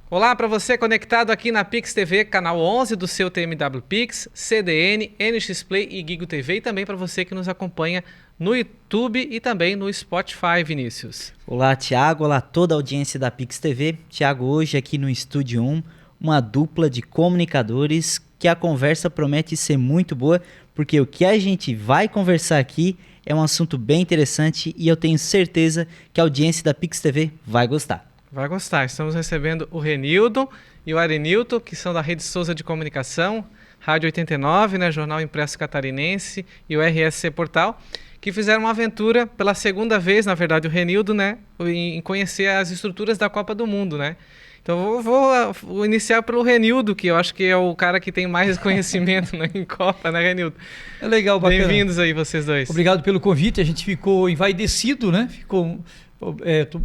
Olá para você conectado aqui na Pix TV, canal 11 do seu TMW Pix, CDN, NX Play e Gigo TV, e também para você que nos acompanha no YouTube e também no Spotify, Vinícius. Olá, Thiago. Olá, toda a audiência da Pix TV. Thiago, hoje aqui no Estúdio 1, uma dupla de comunicadores que a conversa promete ser muito boa, porque o que a gente vai conversar aqui é um assunto bem interessante e eu tenho certeza que a audiência da Pix TV vai gostar. Vai gostar. Estamos recebendo o Renildo e o Arenilton, que são da Rede Souza de Comunicação, Rádio 89, né, Jornal Impresso Catarinense e o RSC Portal, que fizeram uma aventura pela segunda vez, na verdade, o Renildo, né, em conhecer as estruturas da Copa do Mundo, né? Então vou iniciar pelo Renildo, que eu acho que é o cara que tem mais conhecimento, né, em Copa, né, Renildo? É legal, bacana. Bem-vindos aí, vocês dois. Obrigado pelo convite, a gente ficou envaidecido, né? O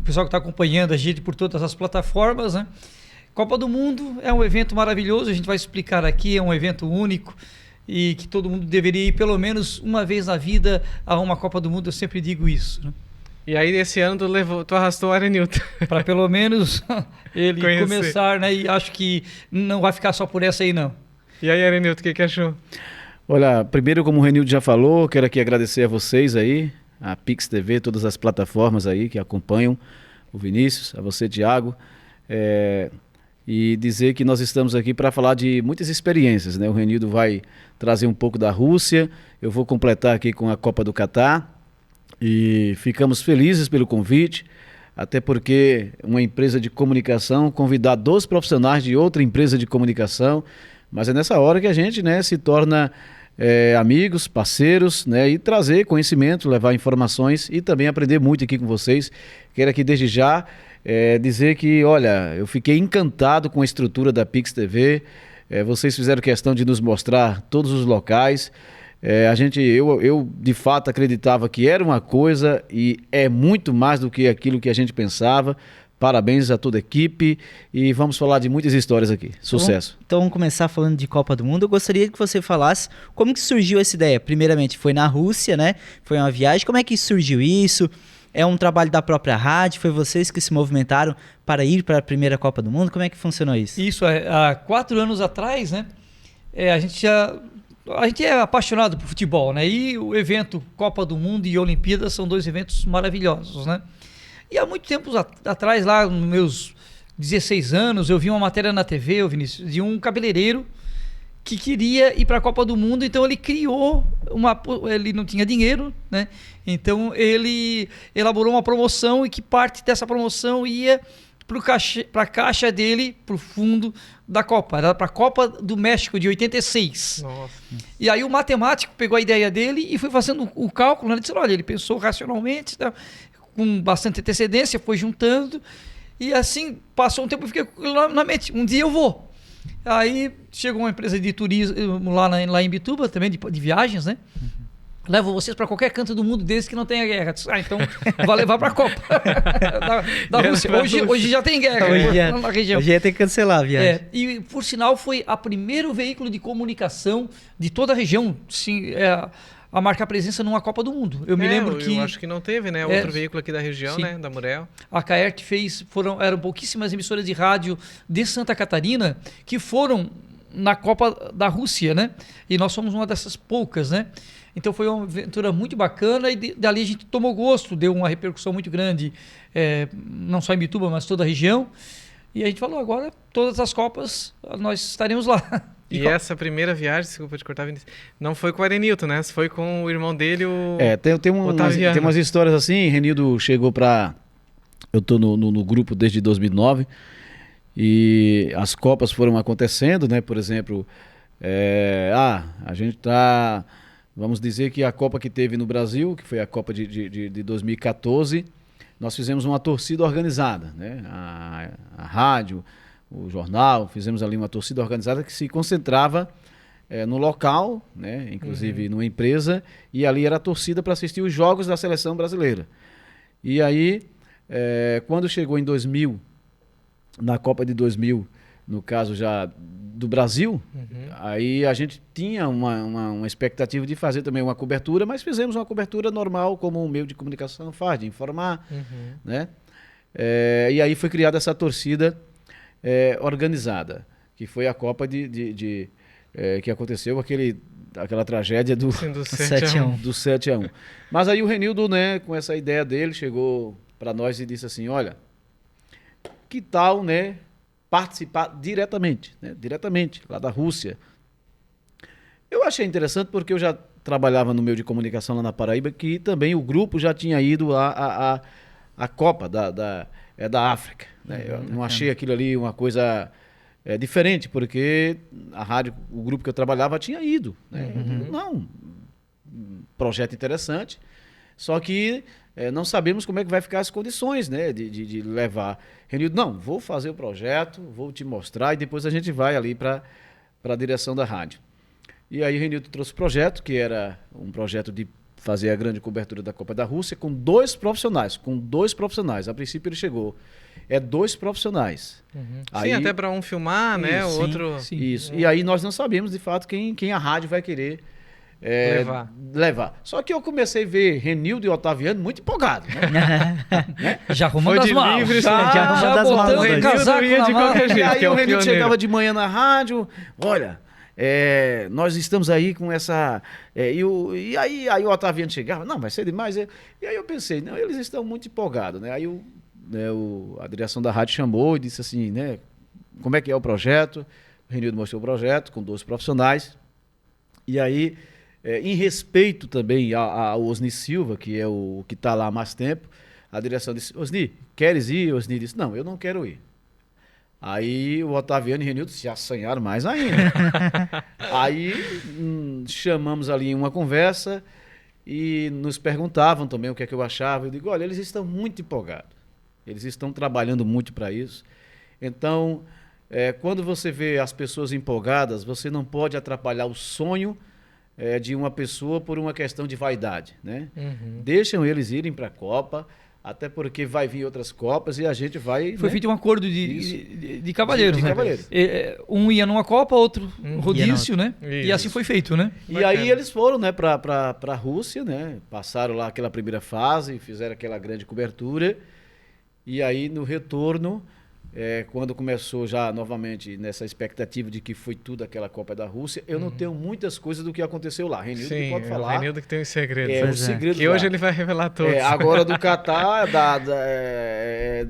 pessoal que está acompanhando a gente por todas as plataformas, né? Copa do Mundo é um evento maravilhoso, a gente vai explicar aqui, é um evento único e que todo mundo deveria ir pelo menos uma vez na vida a uma Copa do Mundo, eu sempre digo isso, né? E aí, esse ano, tu arrastou o Arenilton. Para pelo menos ele Conhecer. começar, né? E acho que não vai ficar só por essa aí, não. E aí, Arenilton, o que achou? Olha, primeiro, como o Renildo já falou, quero aqui agradecer a vocês aí, a Pix TV, todas as plataformas aí que acompanham o Vinícius, a você, Thiago, e dizer que nós estamos aqui para falar de muitas experiências, né? O Renildo vai trazer um pouco da Rússia, eu vou completar aqui com a Copa do Catar, e ficamos felizes pelo convite, até porque uma empresa de comunicação convidar 2 profissionais de outra empresa de comunicação, mas é nessa hora que a gente, né, se torna amigos, parceiros, né, e trazer conhecimento, levar informações e também aprender muito aqui com vocês. Quero aqui desde já dizer que, olha, eu fiquei encantado com a estrutura da Pix TV, vocês fizeram questão de nos mostrar todos os locais. Eu de fato acreditava que era uma coisa e é muito mais do que aquilo que a gente pensava. Parabéns a toda a equipe e vamos falar de muitas histórias aqui. Sucesso. Então vamos começar falando de Copa do Mundo. Eu gostaria que você falasse como que surgiu essa ideia. Primeiramente foi na Rússia, né? Foi uma viagem. Como é que surgiu isso? É um trabalho da própria rádio? Foi vocês que se movimentaram para ir para a primeira Copa do Mundo? Como é que funcionou isso? Isso, há 4 anos atrás, né? A gente é apaixonado por futebol, né? E o evento Copa do Mundo e Olimpíadas são 2 eventos maravilhosos, né? E há muito tempo atrás, lá nos meus 16 anos, eu vi uma matéria na TV, Vinícius, de um cabeleireiro que queria ir para a Copa do Mundo, então ele criou ele não tinha dinheiro, né? Então ele elaborou uma promoção e que parte dessa promoção ia para a caixa dele, para o fundo da Copa. Era para a Copa do México de 86. Nossa. E aí o matemático pegou a ideia dele e foi fazendo o cálculo, né? Ele disse, olha, ele pensou racionalmente, tá? Com bastante antecedência, foi juntando. E assim, passou um tempo, eu fiquei na mente, um dia eu vou. Aí chegou uma empresa de turismo lá em Bituba, também de viagens, né? Levo vocês para qualquer canto do mundo desde que não tenha guerra. Então vai levar para a Copa da Rússia. Hoje já tem guerra na região. Hoje ia ter que cancelar a viagem. E por sinal foi o primeiro veículo de comunicação de toda a região a marcar presença numa Copa do Mundo. Eu me lembro que... Eu acho que não teve, né? Outro veículo aqui da região, sim, né? Da Murel. A Caert fez, eram pouquíssimas emissoras de rádio de Santa Catarina que foram na Copa da Rússia, né? E nós somos uma dessas poucas, né? Então foi uma aventura muito bacana e dali a gente tomou gosto, deu uma repercussão muito grande, não só em Bituba, mas toda a região. E a gente falou, agora todas as Copas nós estaremos lá. E essa primeira viagem, desculpa te cortar, Vinícius, não foi com o Arenilton, né? Foi com o irmão dele, o tem umas histórias assim. Renildo chegou para... Eu estou no grupo desde 2009 e as Copas foram acontecendo, né? Por exemplo, a gente está... Vamos dizer que a Copa que teve no Brasil, que foi a Copa de 2014, nós fizemos uma torcida organizada, né? A rádio, o jornal, fizemos ali uma torcida organizada que se concentrava no local, né? Inclusive numa empresa, e ali era a torcida para assistir os jogos da seleção brasileira. E aí, quando chegou em 2000, na Copa de 2000, no caso já do Brasil, aí a gente tinha uma expectativa de fazer também uma cobertura, mas fizemos uma cobertura normal, como um meio de comunicação faz, de informar, né? E aí foi criada essa torcida organizada, que foi a Copa que aconteceu aquela tragédia do Sim, do 7-1. do 7-1. Mas aí o Renildo, né, com essa ideia dele, chegou para nós e disse assim, olha, que tal, né, participar diretamente, lá da Rússia. Eu achei interessante porque eu já trabalhava no meio de comunicação lá na Paraíba, que também o grupo já tinha ido à Copa da África. Né? Eu não achei aquilo ali uma coisa diferente, porque a rádio, o grupo que eu trabalhava tinha ido. Né? Não, projeto interessante, só que não sabemos como é que vai ficar as condições, né, de levar. Renildo, não, vou fazer o projeto, vou te mostrar e depois a gente vai ali para a direção da rádio. E aí o Renildo trouxe o projeto, que era um projeto de fazer a grande cobertura da Copa da Rússia com dois profissionais. A princípio ele chegou. 2 profissionais. Aí, sim, até para um filmar, né? O sim, outro... sim. Isso. E aí nós não sabemos, de fato, quem a rádio vai querer levar. Só que eu comecei a ver Renildo e Otaviano muito empolgados. Né? Já arrumando Foi as de malas. livre, já botando malas. o Renildo casaco ia na de mala. qualquer E jeito, aí que é o o Renildo pioneiro. chegava de manhã na rádio, olha, nós estamos aí com essa... e aí o Otaviano chegava, não, vai ser demais. E aí eu pensei, não, eles estão muito empolgados. Né? Aí a direção da rádio chamou e disse assim, né, como é que é o projeto? O Renildo mostrou o projeto com 2 profissionais. E aí, em respeito também ao Osni Silva, que é o que está lá há mais tempo, a direção disse, Osni, queres ir? O Osni disse, não, eu não quero ir. Aí o Otaviano e o Renildo se assanharam mais ainda. Aí chamamos ali uma conversa e nos perguntavam também o que é que eu achava. Eu digo, olha, eles estão muito empolgados. Eles estão trabalhando muito para isso. Então, quando você vê as pessoas empolgadas, você não pode atrapalhar o sonho de uma pessoa por uma questão de vaidade. Né? Deixam eles irem para a Copa, até porque vai vir outras Copas e a gente vai... Foi feito um acordo de cavalheiros, De né? cavalheiros. Um ia numa Copa, outro rodízio, né? Isso. E assim foi feito, né? E Bacana. aí eles foram, né, para a Rússia, né? Passaram lá aquela primeira fase, fizeram aquela grande cobertura. E aí no retorno, quando começou já novamente nessa expectativa de que foi tudo aquela Copa da Rússia, eu não tenho muitas coisas do que aconteceu lá. Renildo que Sim, pode o falar. Renildo que tem os segredos. O Pois é. segredo Que lá. hoje ele vai revelar todos. Agora do Catar,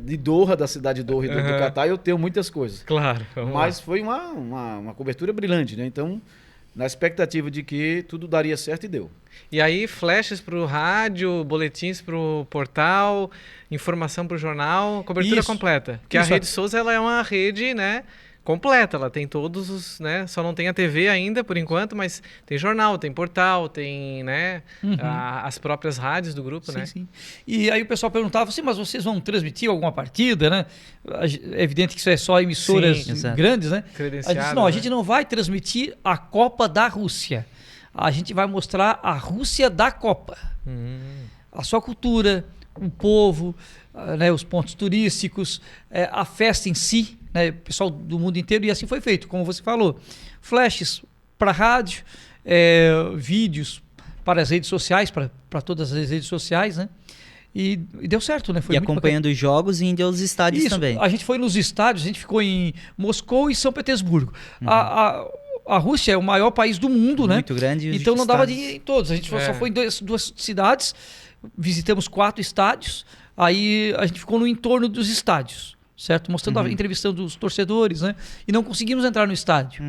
de Doha, da cidade de Doha e do Catar, eu tenho muitas coisas. Claro. Vamos Mas foi uma cobertura brilhante, né? Então, na expectativa de que tudo daria certo e deu. E aí, flashes para o rádio, boletins para o portal, informação para o jornal, cobertura Isso. completa. Porque a Isso. Rede Souza ela é uma rede, né, completa. Ela tem todos os, né, só não tem a TV ainda por enquanto, mas tem jornal, tem portal, tem, né, as próprias rádios do grupo, né? Sim. E aí o pessoal perguntava assim, mas vocês vão transmitir alguma partida, né? É evidente que isso é só emissoras Sim, exato. grandes, né? Credenciado, A gente, não, a né? gente não vai transmitir a Copa da Rússia. A gente vai mostrar a Rússia da Copa. A sua cultura, o povo, né, os pontos turísticos, a festa em si, né, o pessoal do mundo inteiro, e assim foi feito, como você falou. Flashes para a rádio, vídeos para as redes sociais, para todas as redes sociais, né? E deu certo, né? Foi E muito acompanhando os jogos e indo aos estádios isso, também. a gente foi nos estádios, a gente ficou em Moscou e São Petersburgo. A Rússia é o maior país do mundo, né? Muito grande. E os Então não dava de estádios. ir em todos. A gente só foi em duas cidades, visitamos 4 estádios, aí a gente ficou no entorno dos estádios, certo? Mostrando, entrevistando os torcedores, né? E não conseguimos entrar no estádio.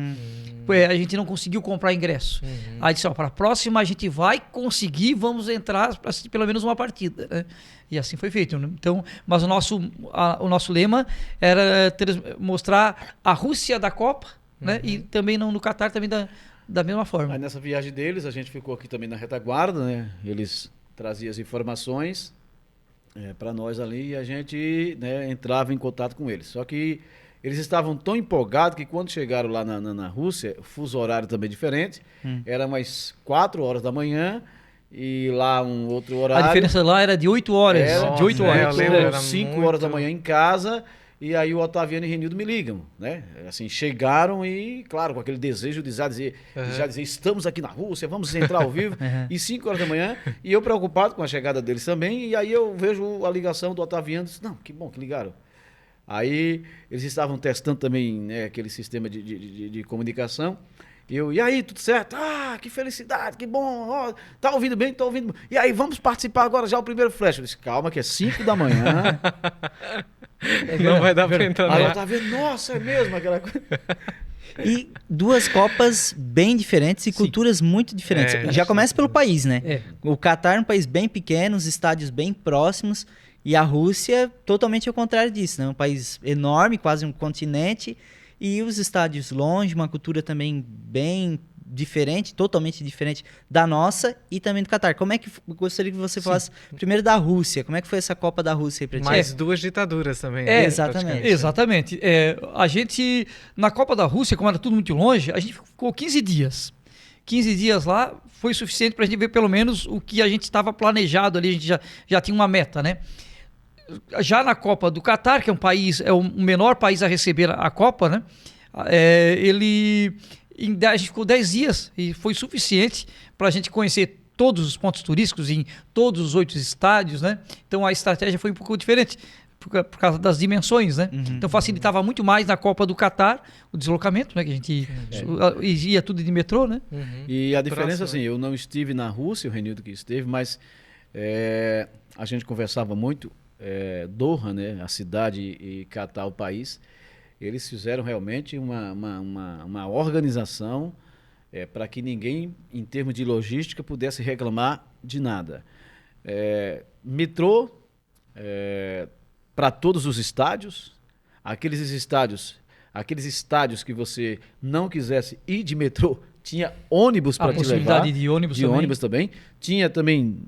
A gente não conseguiu comprar ingresso. Aí disse, para a próxima a gente vai conseguir, vamos entrar para assistir pelo menos uma partida, né? E assim foi feito. Né? Então, mas o nosso lema era mostrar a Rússia da Copa, né? E também no Catar também da mesma forma. Aí nessa viagem deles, a gente ficou aqui também na retaguarda, né? Eles traziam as informações para nós ali e a gente, né, entrava em contato com eles. Só que eles estavam tão empolgados que quando chegaram lá na Rússia, fuso horário também diferente, era umas 4 horas da manhã e lá um outro horário. A diferença lá era de 8 horas. Era, de 8 Nossa, horas. eu lembro, Eram era 5 muito- horas da manhã em casa. E aí o Otaviano e o Renildo me ligam, né? Assim, chegaram e, claro, com aquele desejo de já dizer, estamos aqui na Rússia, vamos entrar ao vivo. E 5 horas da manhã, e eu preocupado com a chegada deles também, e aí eu vejo a ligação do Otaviano e disse, não, que bom que ligaram. Aí eles estavam testando também, né, aquele sistema de comunicação. E aí, tudo certo? Ah, que felicidade, que bom. Ó, tá ouvindo bem, tá ouvindo bem. E aí, vamos participar agora já o primeiro flash. Eu disse, calma, que é 5 da manhã. Não vai dar pra entrar Aí lá. eu tava vendo, nossa, é mesmo aquela coisa. E duas Copas bem diferentes e culturas muito diferentes. É, Já começa pelo país, né? É. O Catar é um país bem pequeno, os estádios bem próximos, e a Rússia totalmente ao contrário disso, né? Um país enorme, quase um continente, e os estádios longe, uma cultura também bem diferente, totalmente diferente da nossa e também do Catar. Como é que gostaria que você falasse primeiro da Rússia? Como é que foi essa Copa da Rússia aí pra ti? Mais duas ditaduras também. É, né, exatamente. praticamente. Exatamente. A gente, na Copa da Rússia, como era tudo muito longe, a gente ficou 15 dias. 15 dias lá foi suficiente para a gente ver pelo menos o que a gente estava planejado ali, a gente já tinha uma meta, né? Já na Copa do Catar, que é um país, é o menor país a receber a Copa, né? A gente ficou 10 dias e foi suficiente para a gente conhecer todos os pontos turísticos em todos os 8 estádios, né? Então a estratégia foi um pouco diferente por causa das dimensões, né? Então facilitava muito mais na Copa do Catar o deslocamento, né? Que a gente ia tudo de metrô, né? E a diferença, Próximo. assim, eu não estive na Rússia, o Renildo que esteve, mas a gente conversava muito, Doha, né, a cidade, e Catar, o país, eles fizeram realmente uma organização para que ninguém, em termos de logística, pudesse reclamar de nada. Metrô para todos os estádios, aqueles estádios que você não quisesse ir de metrô, tinha ônibus A para te levar. possibilidade de ônibus também. ônibus também. Tinha também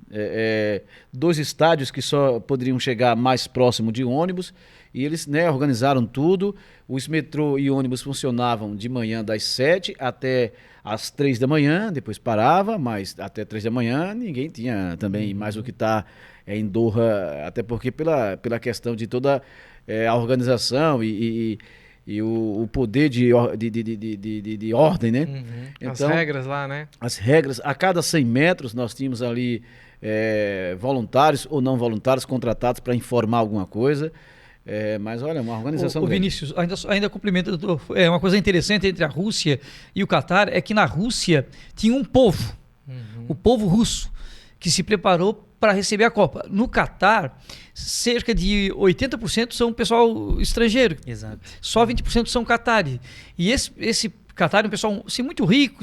2 estádios que só poderiam chegar mais próximo de ônibus. E eles, né, organizaram tudo. Os metrô e ônibus funcionavam de manhã das 7 até às 3 da manhã. Depois parava, mas até 3 da manhã ninguém tinha também mais o que está em Doha. Até porque pela questão de toda a organização e o poder de ordem, né? As Então, regras lá, né? as regras, a cada 100 metros nós tínhamos ali voluntários ou não voluntários contratados para informar alguma coisa. Mas olha, uma organização O grande. Vinícius, ainda complemento, uma coisa interessante entre a Rússia e o Catar é que na Rússia tinha um povo, o povo russo, que se preparou para receber a Copa. No Catar, cerca de 80% são pessoal estrangeiro. Exato. Só 20% são catares. E esse Catar é um pessoal assim, muito rico,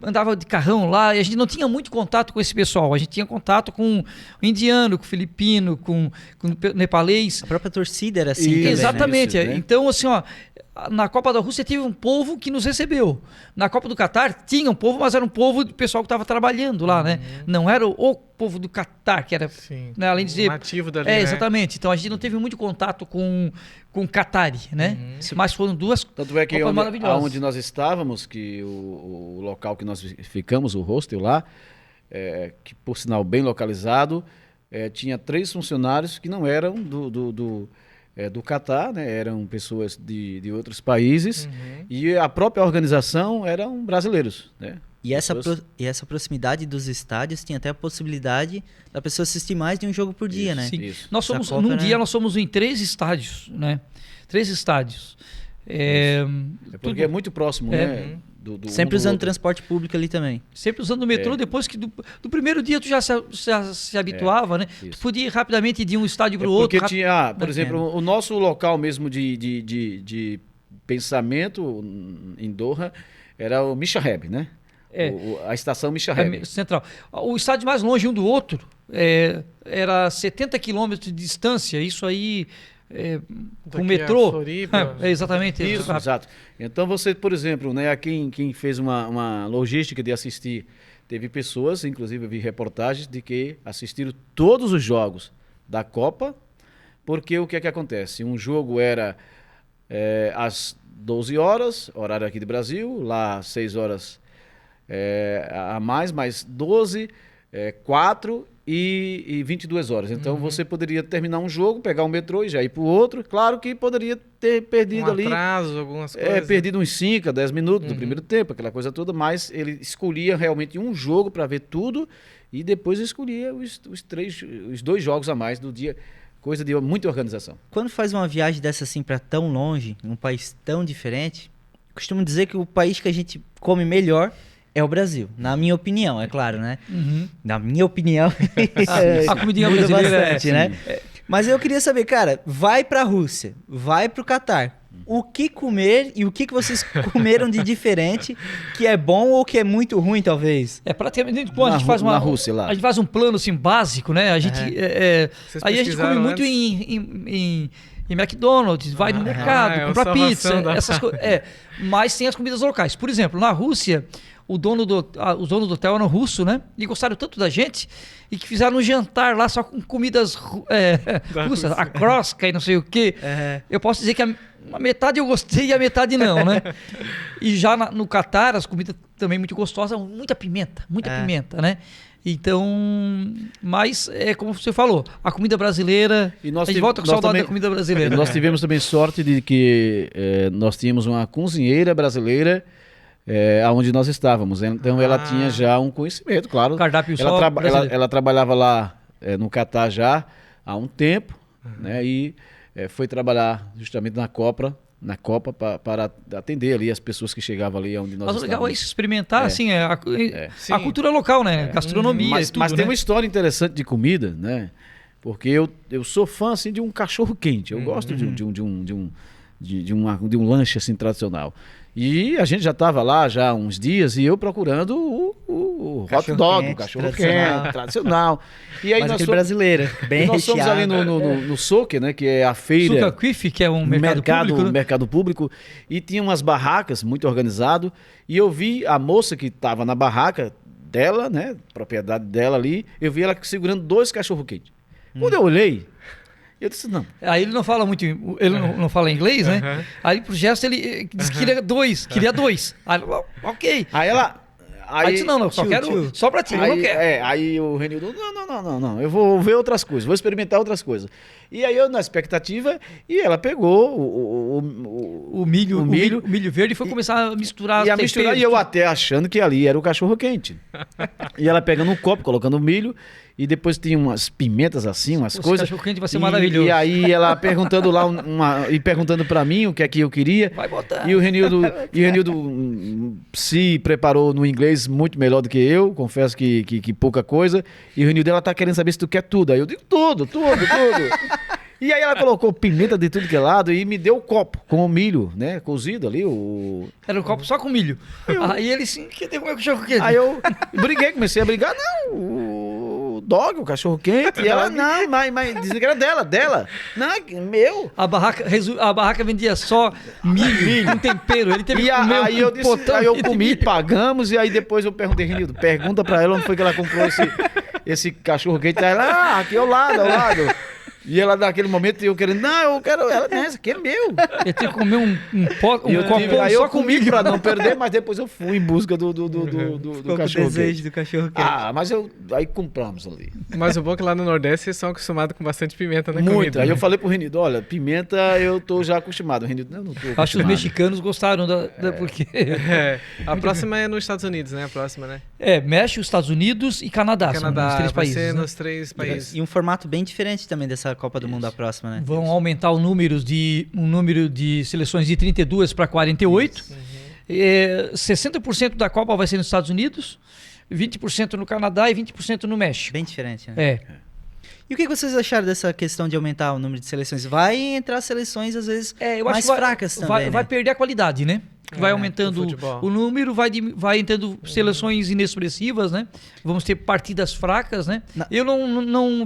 andava de carrão lá, e a gente não tinha muito contato com esse pessoal. A gente tinha contato com o indiano, com o filipino, com o nepalês. A própria torcida era assim Isso, também, né? Exatamente. Isso, né? Então, assim, ó, na Copa da Rússia teve um povo que nos recebeu. Na Copa do Catar tinha um povo, mas era um povo do pessoal que estava trabalhando lá, né? Não era o povo do Catar, que era, Sim. né, além de dizer... Nativo dali, né? exatamente. Então a gente não teve muito contato com Qatari, né? Mas foram duas Tanto é que Copas maravilhosas. onde nós estávamos, que o local que nós ficamos, o hostel lá, que por sinal bem localizado, tinha 3 funcionários que não eram do Catar, né? Eram pessoas de outros países, e a própria organização eram brasileiros, né? E essa, Pessoas- e essa proximidade dos estádios tinha até a possibilidade da pessoa assistir mais de um jogo por dia, né? Sim. Isso. Nós somos, Essa Copa, num né? dia nós somos em 3 estádios, né? 3 estádios. Porque é muito próximo, né? Do Sempre um do usando outro. transporte público ali também. Sempre usando o metrô, depois que do primeiro dia tu já se habituava, né? isso. Tu podia ir rapidamente de um estádio para o Porque outro. tinha, por né? exemplo, o nosso local mesmo de pensamento em Doha era o Mishrab, né? A estação Mishrab. Central. O estádio mais longe um do outro era 70 quilômetros de distância. Isso aí, com Daqui a metrô. Floripa. Exatamente. Isso, exato. Então você, por exemplo, né, quem fez uma logística de assistir, teve pessoas, inclusive eu vi reportagens de que assistiram todos os jogos da Copa, porque o que é que acontece? Um jogo era às 12 horas, horário aqui do Brasil, lá 6 horas a mais 12, 4 e 22 horas. Então você poderia terminar um jogo, pegar um metrô e já ir para o outro. Claro que poderia ter perdido ali. Atraso, algumas coisas. Perdido uns 5 a 10 minutos do primeiro tempo, aquela coisa toda, mas ele escolhia realmente um jogo para ver tudo e depois escolhia os 2 jogos a mais do dia Coisa de muita organização. Quando faz uma viagem dessa assim para tão longe, num país tão diferente, costumo dizer que o país que a gente come melhor é o Brasil. Na minha opinião, é claro, né? Na minha opinião, A comidinha muda brasileira bastante, né? Mas eu queria saber, cara, vai pra Rússia, vai pro Catar. O que comer e o que vocês comeram de diferente, que é bom ou que é muito ruim, talvez? Praticamente quando a gente faz na Rússia, lá. A gente faz um plano assim básico, né? A gente Vocês aí a gente come pesquisaram muito antes? em McDonald's, vai no mercado, compra só pizza, ração da- essas coisas. Mas tem as comidas locais. Por exemplo, na Rússia, os donos do hotel eram russos, né? E gostaram tanto da gente e que fizeram um jantar lá só com comidas russas, a crosta e não sei o quê. Eu posso dizer que a metade eu gostei e a metade não, né? E já no Catar, as comidas também muito gostosas, muita pimenta, né? Então, mas é como você falou, a comida brasileira, E nós a gente tive- volta com nós saudade também- da comida brasileira. Nós tivemos também sorte de que nós tínhamos uma cozinheira brasileira onde nós estávamos. Então ela tinha já um conhecimento, claro. Cardápio ela, só brasileiro. ela trabalhava lá no Catar já há um tempo, né? E foi trabalhar justamente na Copa para atender ali as pessoas que chegavam ali onde nós Mas o legal é estávamos. isso, experimentar assim, a Sim. cultura local, né? Gastronomia Mas, e tudo, mas tem né? uma história interessante de comida, né? Porque eu sou fã assim de um cachorro quente. Eu gosto de um lanche assim tradicional. E a gente já estava lá já há uns dias e eu procurando o hot Cachorro dog, quente, o cachorro tradicional. quente, tradicional. E aí Mas nós aquele fomos, brasileiro, bem nós fomos recheado. ali no Soque, né? Que é a feira. Suca Quiff, que é um mercado público, né? mercado público, e tinha umas barracas muito organizado, e eu vi a moça que estava na barraca dela, né, propriedade dela ali, eu vi ela segurando 2 cachorro quentes. Quando eu olhei, eu disse, não, Aí ele não fala muito, ele não fala inglês, né? Aí pro gesto ele disse que queria dois. Aí, ok. aí ela... Aí disse, não, só quero só pra ti, eu não Aí, quero. aí o Renildo, não, eu vou ver outras coisas, vou experimentar outras coisas. E aí eu na expectativa, e ela pegou O milho verde foi começar a misturar e a os misturar, e temperos. eu até achando que ali era o cachorro quente. E ela pegando um copo, colocando o milho, e depois tinha umas pimentas assim, umas Esse coisas. cachorro quente vai ser maravilhoso. E aí ela perguntando lá, e perguntando pra mim o que é que eu queria. Vai botar. E o Renildo se preparou no inglês muito melhor do que eu, confesso que pouca coisa. E o Renildo, ela tá querendo saber se tu quer tudo. Aí eu digo tudo. E aí ela colocou pimenta de tudo que é lado e me deu o copo com o milho, né, cozido ali, Era um copo só com milho. Aí ele sim, que tem o cachorro quente. Aí eu comecei a brigar, não, o dog, o cachorro quente, e ela, não, mas dizendo que era dela. Não, meu. A barraca vendia só milho com tempero. Ele teve E que comer aí eu disse, potão aí eu de comi, milho. pagamos, e aí depois eu perguntei, Renildo, pergunta pra ela onde foi que ela comprou esse cachorro quente. Aí ela, aqui ao lado. E ela, naquele momento, eu querendo, não, eu quero ela, esse aqui é meu. Ele teve que comer um copo Aí só eu com comi milho. pra não perder, mas depois eu fui em busca do Ficou com o cachorro desejo quente. do cachorro quente. Mas aí compramos ali. Mas o bom é que lá no Nordeste vocês são acostumados com bastante pimenta na Muito. comida. Aí né? eu falei pro Renildo, olha, pimenta eu tô já acostumado. O Renildo, não tô acostumado. Acho que os mexicanos gostaram porque A próxima é nos Estados Unidos, né? A próxima, né? México, Estados Unidos e Canadá, são Canadá, os 3 vai países. ser né? nos 3 países. E um formato bem diferente também dessa Copa do Mundo da próxima, né? Vão aumentar o número de seleções de 32 para 48. 60% da Copa vai ser nos Estados Unidos, 20% no Canadá e 20% no México. Bem diferente, né? É. E o que vocês acharam dessa questão de aumentar o número de seleções? Vai entrar seleções, às vezes, Eu mais acho que fracas também, né? vai perder a qualidade, né? Vai do aumentando futebol. o número, vai entrando seleções inexpressivas, né? Vamos ter partidas fracas, né? Eu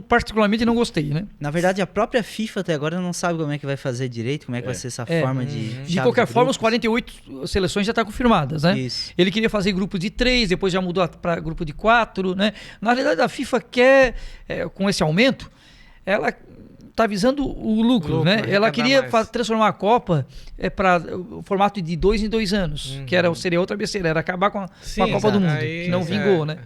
particularmente não gostei, né? Na verdade, a própria FIFA até agora não sabe como é que vai fazer direito, como é que vai ser essa forma de... De chave qualquer forma, os grupos. 48 seleções já estão confirmadas, né? Isso. Ele queria fazer grupo de 3, depois já mudou para grupo de 4, né? Na realidade, a FIFA quer, com esse aumento, ela está visando o lucro, né? Ela arrecadar queria mais. transformar a Copa para o formato de 2 em 2 anos, que seria outra besteira, era acabar com a Sim, Copa do exato. Mundo, Aí, que não vingou, né?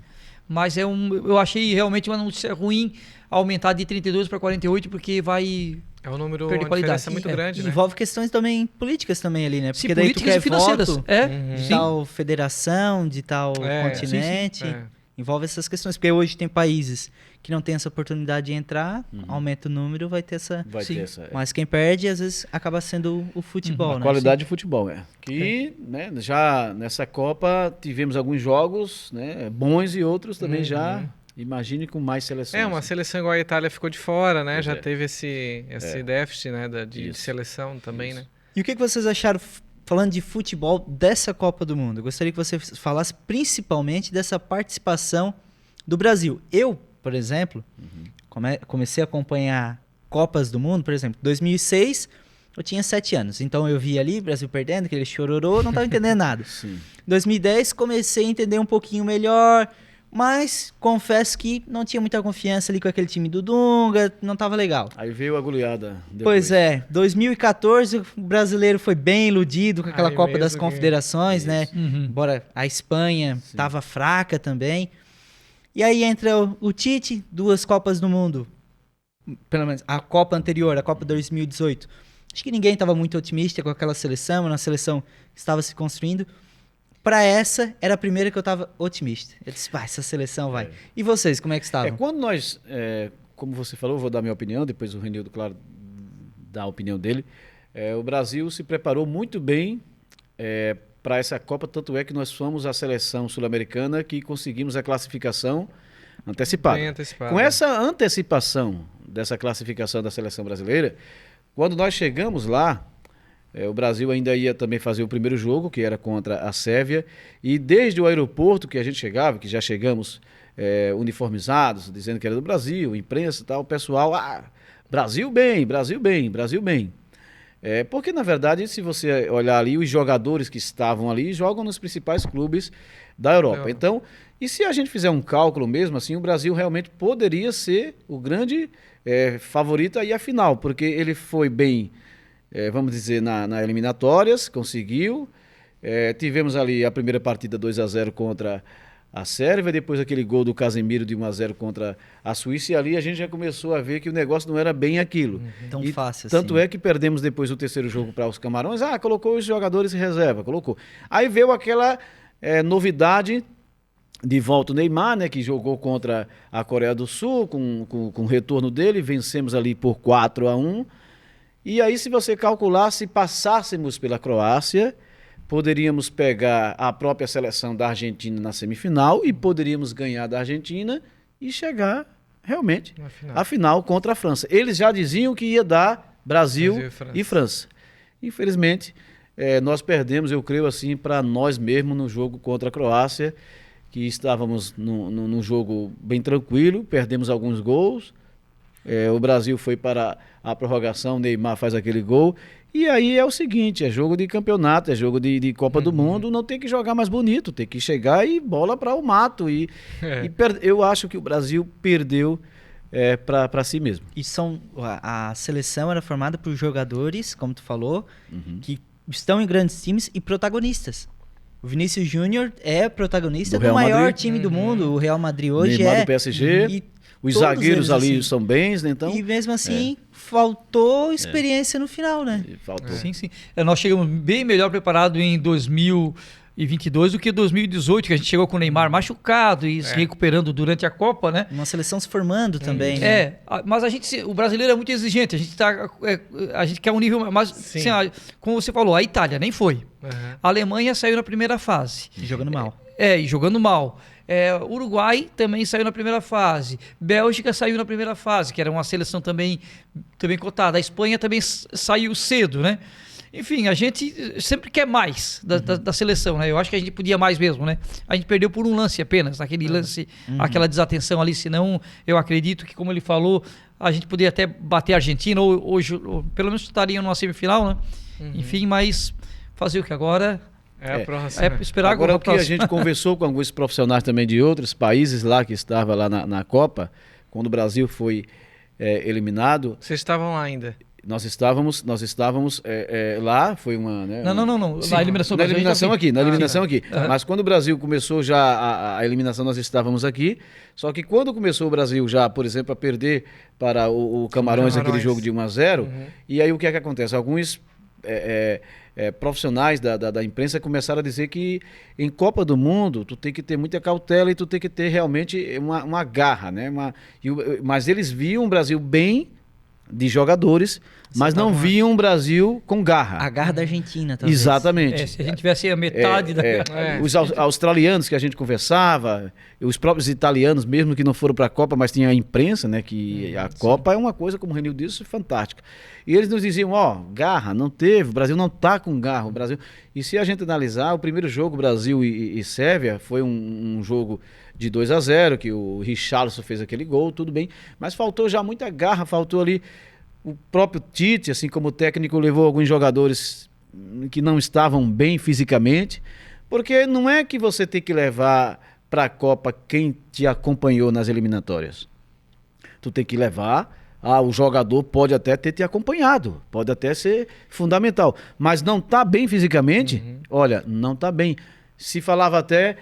Mas eu achei realmente uma notícia ruim aumentar de 32 para 48, porque vai... É um número, Perder uma qualidade. diferença muito É. grande, né? Envolve questões também políticas também ali, né? Sim, Porque daí tu políticas quer e financeiras. voto É, de sim. tal federação, de tal É, continente. sim, sim. É. envolve essas questões. Porque hoje tem países que não têm essa oportunidade de entrar, aumenta o número, vai ter essa... Vai ter essa. Mas quem perde, às vezes, acaba sendo o futebol, A né? qualidade de futebol, Que, né, já nessa Copa tivemos alguns jogos, né, bons e outros também já, imagine com mais seleções. Uma seleção igual a Itália ficou de fora, né? Pois já é. teve esse déficit, né, de Isso. seleção também, Isso. né? E o que vocês acharam, falando de futebol, dessa Copa do Mundo? Eu gostaria que você falasse principalmente dessa participação do Brasil. Eu, por exemplo, comecei a acompanhar Copas do Mundo, por exemplo, 2006, eu tinha 7 anos. Então eu vi ali, Brasil perdendo, aquele chororô, não estava entendendo nada. Sim. 2010, comecei a entender um pouquinho melhor, mas confesso que não tinha muita confiança ali com aquele time do Dunga, não estava legal. Aí veio a goleada depois. Pois é, 2014 o brasileiro foi bem iludido com aquela Aí Copa mesmo das que- Confederações, né? Embora a Espanha estava fraca também. E aí entra o Tite, 2 Copas do Mundo. Pelo menos a Copa anterior, a Copa 2018. Acho que ninguém estava muito otimista com aquela seleção, era uma seleção que estava se construindo. Para essa, era a primeira que eu estava otimista. Eu disse, essa seleção vai. E vocês, como é que estavam? Quando nós, como você falou, vou dar minha opinião, depois o Renildo, claro, dá a opinião dele. O Brasil se preparou muito bem para essa Copa, tanto é que nós fomos a seleção sul-americana que conseguimos a classificação antecipada. Bem antecipada. Com essa antecipação dessa classificação da seleção brasileira, quando nós chegamos lá, o Brasil ainda ia também fazer o primeiro jogo, que era contra a Sérvia, e desde o aeroporto que a gente chegava, que já chegamos uniformizados, dizendo que era do Brasil, imprensa e tal, o pessoal, Brasil bem, Brasil bem, Brasil bem. Porque, na verdade, se você olhar ali, os jogadores que estavam ali jogam nos principais clubes da Europa. Então, e se a gente fizer um cálculo mesmo, assim, o Brasil realmente poderia ser o grande favorito aí à final, porque ele foi bem, vamos dizer, na eliminatórias, conseguiu. Tivemos ali a primeira partida 2-0 contra a Sérvia, depois aquele gol do Casemiro de 1-0 contra a Suíça, e ali a gente já começou a ver que o negócio não era bem aquilo. Tão E fácil tanto assim. é que perdemos depois o terceiro jogo para os Camarões, colocou os jogadores em reserva, colocou. Aí veio aquela novidade de volta o Neymar, né, que jogou contra a Coreia do Sul, com o retorno dele, vencemos ali por 4-1. E aí, se você calcular, se passássemos pela Croácia, poderíamos pegar a própria seleção da Argentina na semifinal e poderíamos ganhar da Argentina e chegar realmente à final contra a França. Eles já diziam que ia dar Brasil e França. Infelizmente, nós perdemos, eu creio assim, para nós mesmos no jogo contra a Croácia, que estávamos num jogo bem tranquilo, perdemos alguns gols. O Brasil foi para a prorrogação, o Neymar faz aquele gol. E aí é o seguinte, é jogo de campeonato, é jogo de Copa do Mundo, não tem que jogar mais bonito, tem que chegar e bola para o mato. Eu acho que o Brasil perdeu para si mesmo. E a seleção era formada por jogadores, como tu falou, que estão em grandes times e protagonistas. O Vinícius Júnior é protagonista do maior Madrid. time do mundo, o Real Madrid hoje Neymar do PSG, e os todos zagueiros eles, ali assim. são bens, né? Então, E mesmo assim, faltou experiência no final, né? faltou. Sim, sim. Nós chegamos bem melhor preparados em 2022 do que 2018, que a gente chegou com o Neymar machucado e se recuperando durante a Copa, né? Uma seleção se formando também, né? Mas o brasileiro é muito exigente, a gente quer um nível mais... Sim. Assim, como você falou, a Itália nem foi. A Alemanha saiu na primeira fase. E jogando mal. E jogando mal. Uruguai também saiu na primeira fase. Bélgica saiu na primeira fase, que era uma seleção também cotada. A Espanha também saiu cedo, né? Enfim, a gente sempre quer mais da seleção, né? Eu acho que a gente podia mais mesmo, né? A gente perdeu por um lance apenas, aquele lance, aquela desatenção ali, senão eu acredito que, como ele falou, a gente poderia até bater a Argentina, ou pelo menos estaria numa semifinal, né? Enfim, mas fazer o que agora... a próxima. Esperar Agora, o que a próxima. gente conversou com alguns profissionais também de outros países lá, que estavam lá na Copa, quando o Brasil foi eliminado, Vocês estavam lá ainda? nós estávamos lá, foi uma... Né, Não. Sim, Na eliminação na do Brasil, eliminação aqui, na eliminação aqui. Uhum. Mas quando o Brasil começou já a eliminação, nós estávamos aqui. Só que quando começou o Brasil já, por exemplo, a perder para o Camarões aquele jogo de 1-0, e aí o que é que acontece? Alguns profissionais da imprensa começaram a dizer que em Copa do Mundo tu tem que ter muita cautela e tu tem que ter realmente uma garra, né? Mas eles viam o Brasil bem de jogadores, mas não viam o Brasil com garra. A garra da Argentina, talvez. Exatamente. Se a gente tivesse a metade da... Os australianos que a gente conversava, os próprios italianos, mesmo que não foram para a Copa, mas tinha a imprensa, né? Que a Copa é uma coisa, como o Renildo disse, fantástica. E eles nos diziam, garra, não teve, o Brasil não tá com garra, o Brasil... E se a gente analisar, o primeiro jogo, Brasil e Sérvia, foi um jogo de 2-0, que o Richarlison fez aquele gol, tudo bem, mas faltou já muita garra, faltou ali o próprio Tite, assim como o técnico levou alguns jogadores que não estavam bem fisicamente, porque não é que você tem que levar para a Copa quem te acompanhou nas eliminatórias. Tu tem que levar, o jogador pode até ter te acompanhado, pode até ser fundamental, mas não está bem fisicamente, olha, não está bem. Se falava até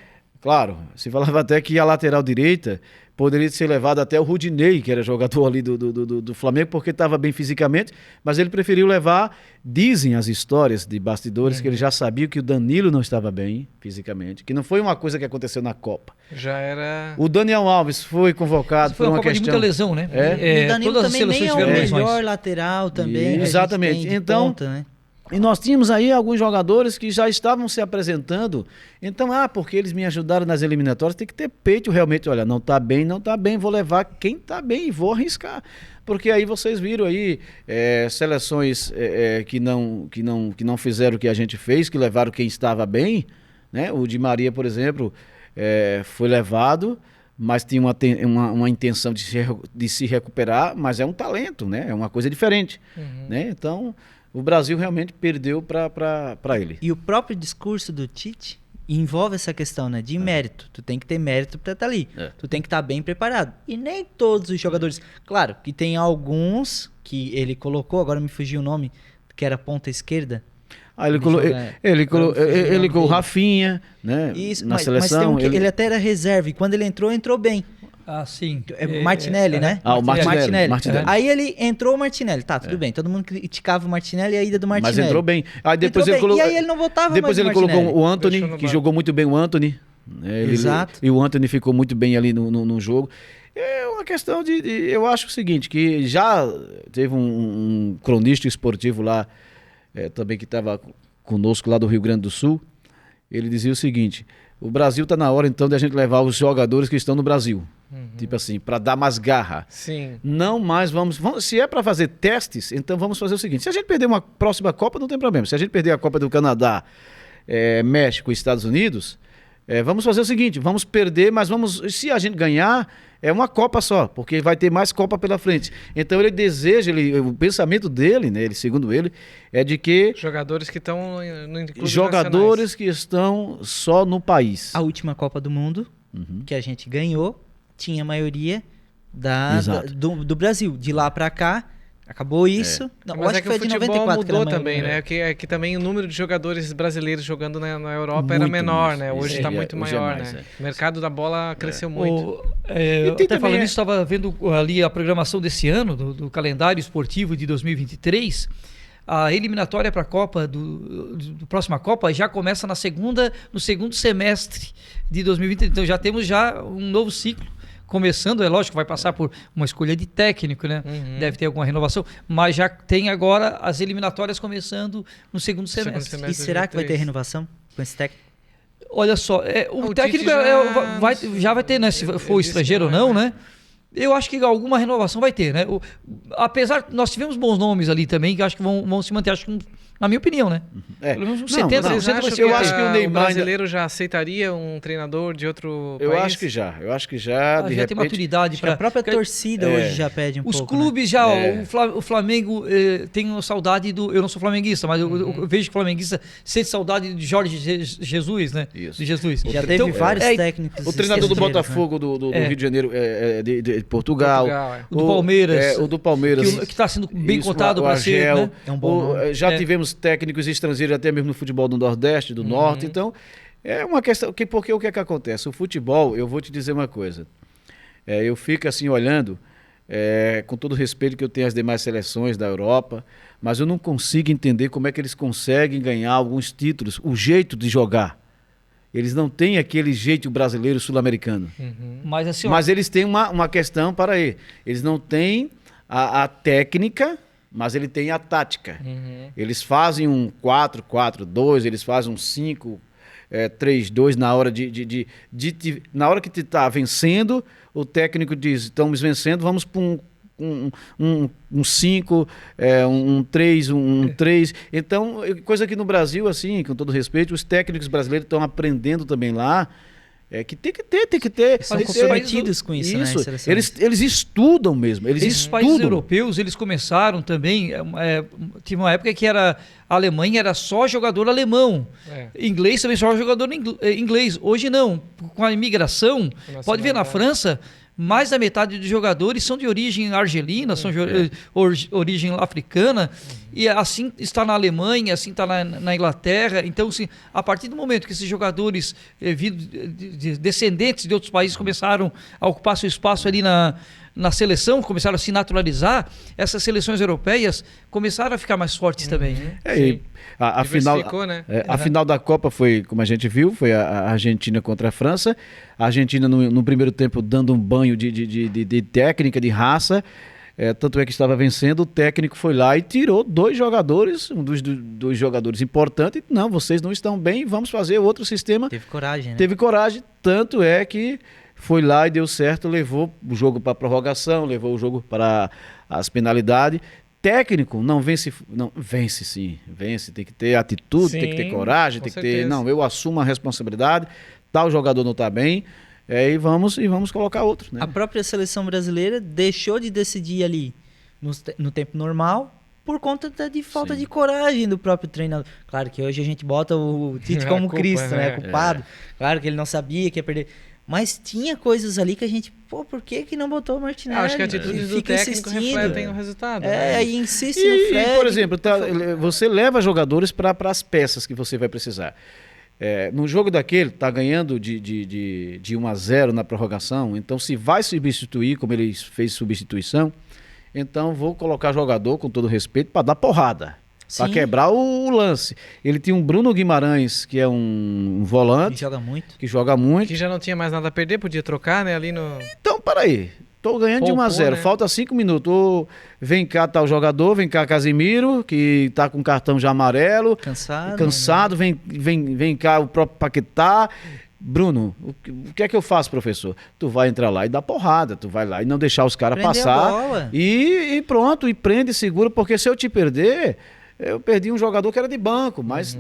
que a lateral direita poderia ser levado até o Rudinei, que era jogador ali do Flamengo, porque estava bem fisicamente, mas ele preferiu levar, dizem as histórias de bastidores, que ele já sabia que o Danilo não estava bem fisicamente, que não foi uma coisa que aconteceu na Copa. Já era... O Daniel Alves foi convocado foi por uma Copa questão... de muita lesão, né? E o Danilo todas as também nem seleções é o tiveram lesões. melhor lateral também. Exatamente. Então, ponta, né? e nós tínhamos aí alguns jogadores que já estavam se apresentando. Então, porque eles me ajudaram nas eliminatórias, tem que ter peito realmente. Olha, não tá bem, vou levar quem tá bem e vou arriscar. Porque aí vocês viram aí seleções que não fizeram o que a gente fez, que levaram quem estava bem, né? O Di Maria, por exemplo, foi levado, mas tinha uma intenção de se recuperar, mas é um talento, né? É uma coisa diferente, né? Então... O Brasil realmente perdeu para ele. E o próprio discurso do Tite envolve essa questão, né, de mérito. Tu tem que ter mérito para estar ali. Tu tem que estar bem preparado. E nem todos os jogadores... Claro, que tem alguns que ele colocou, agora me fugiu o nome, que era ponta esquerda. Ele colocou o Rafinha, né, isso, na mas seleção. Mas ele até era reserva, e quando ele entrou bem. Sim. Martinelli, né? O Martinelli. Aí ele entrou o Martinelli. Tá, tudo bem. Todo mundo criticava o Martinelli e a ida do Martinelli. Mas entrou bem. Aí depois E aí ele não voltava depois mais ele colocou o Antony, que jogou muito bem o Antony. Exato. E o Antony ficou muito bem ali no jogo. É uma questão eu acho o seguinte, que já teve um cronista esportivo lá, também que estava conosco lá do Rio Grande do Sul. Ele dizia o seguinte: o Brasil está na hora então de a gente levar os jogadores que estão no Brasil. Tipo assim, para dar mais garra. Sim. Não mais vamos se é para fazer testes, então vamos fazer o seguinte: se a gente perder uma próxima Copa, não tem problema. Se a gente perder a Copa do Canadá, México e Estados Unidos, vamos fazer o seguinte: vamos perder, mas se a gente ganhar, é uma Copa só, porque vai ter mais Copa pela frente. Então ele deseja, o pensamento dele, né, segundo ele, é de que jogadores que estão no clube jogadores que estão só no país. A última Copa do Mundo que a gente ganhou tinha a maioria do Brasil. De lá pra cá, acabou isso. Não, mas acho que o futebol 94, mudou também, né? Que também o número de jogadores brasileiros jogando na Europa muito era menor, mais. né? Hoje está muito maior, mais, né? O mercado da bola cresceu muito. Até falando isso, estava vendo ali a programação desse ano, do calendário esportivo de 2023. A eliminatória para a Copa, do próxima Copa, já começa no segundo semestre de 2023. Então já temos um novo ciclo começando. É lógico que vai passar por uma escolha de técnico, né? Deve ter alguma renovação, mas já tem agora as eliminatórias começando no segundo semestre. E será que vai ter renovação com esse técnico? Olha só, o técnico já vai ter, né? Se for estrangeiro ou não, né? Eu acho que alguma renovação vai ter, né? Apesar, nós tivemos bons nomes ali também, que acho que vão se manter, acho que, na minha opinião, né? Pelo menos uns 70%. Eu acho que o Neymar brasileiro já aceitaria um treinador de outro país? Eu acho que já, de repente... tem maturidade para a própria torcida hoje já pede um os pouco. Os clubes já, o Flamengo tem saudade eu não sou flamenguista, mas eu vejo que o flamenguista sente saudade de Jorge Jesus, né? Isso. De Jesus. Já teve vários técnicos. O treinador do Botafogo, né? do Rio de Janeiro, de Portugal. O do Palmeiras. O do Palmeiras. Que está sendo bem cotado para ser, né? É um bom nome. Já tivemos técnicos estrangeiros até mesmo no futebol do Nordeste, do Norte. Então, é uma questão... Porque o que é que acontece? O futebol, eu vou te dizer uma coisa. Eu fico assim olhando com todo o respeito que eu tenho às demais seleções da Europa, mas eu não consigo entender como é que eles conseguem ganhar alguns títulos, o jeito de jogar. Eles não têm aquele jeito brasileiro sul-americano. Mas assim, Mas eles têm uma questão para aí. Eles não têm a técnica, mas ele tem a tática. Eles fazem um 4-4-2, eles fazem um 5-3-2 na hora na hora que tu está vencendo, o técnico diz, estamos vencendo, vamos para um 5, um 3, um 3. Então, coisa que no Brasil, assim, com todo respeito, os técnicos brasileiros estão aprendendo também lá, que tem que ter. São comprometidos com isso, né? Eles estudam mesmo, eles esses estudam. países europeus, eles começaram também, tinha uma época que a Alemanha era só jogador alemão, inglês também só jogador inglês. Hoje não, com a imigração, pode ver na França, mais da metade dos jogadores são de origem argelina, são de origem africana, e assim está na Alemanha, assim está na Inglaterra. Então, assim, a partir do momento que esses jogadores descendentes de outros países começaram a ocupar seu espaço ali na seleção, começaram a se naturalizar, essas seleções europeias começaram a ficar mais fortes também. A final, né? A final da Copa foi, como a gente viu, foi a Argentina contra a França. A Argentina no primeiro tempo dando um banho de técnica, de raça. Tanto é que estava vencendo, o técnico foi lá e tirou dois jogadores, dois jogadores importantes. Não, vocês não estão bem, vamos fazer outro sistema. Teve coragem, né? Teve coragem, tanto é que foi lá e deu certo, levou o jogo para a prorrogação, levou o jogo para as penalidades. Técnico não vence, vence sim, tem que ter atitude, sim, tem que ter coragem, tem certeza. que ter, não, eu assumo a responsabilidade, tal jogador não está bem, e vamos colocar outro, né? A própria seleção brasileira deixou de decidir ali no tempo normal por conta de falta de coragem do próprio treinador. Claro que hoje a gente bota o Tite como Cristo, né? Culpado. Claro que ele não sabia que ia perder. Mas tinha coisas ali que a gente, por que não botou o Martinelli? Acho que a atitude do técnico refletem o resultado. Aí insiste no Fred. E, por exemplo, você leva jogadores para as peças que você vai precisar. No jogo daquele, tá ganhando de 1-0 na prorrogação, então se vai substituir, como ele fez substituição, então vou colocar jogador, com todo respeito, para dar porrada. Para quebrar o lance. Ele tinha um Bruno Guimarães, que é um volante. Que joga muito. Que já não tinha mais nada a perder, podia trocar, né? Ali no... Então, peraí. Tô ganhando de 1-0, né? Falta 5 minutos. Vem cá, tá o jogador, vem cá Casimiro, que tá com cartão já amarelo. Cansado, né? Vem cá o próprio Paquetá. Bruno, o que é que eu faço, professor? Tu vai entrar lá e dar porrada, tu vai lá e não deixar os caras passar. E pronto, e prende, segura, porque se eu te perder... Eu perdi um jogador que era de banco, mas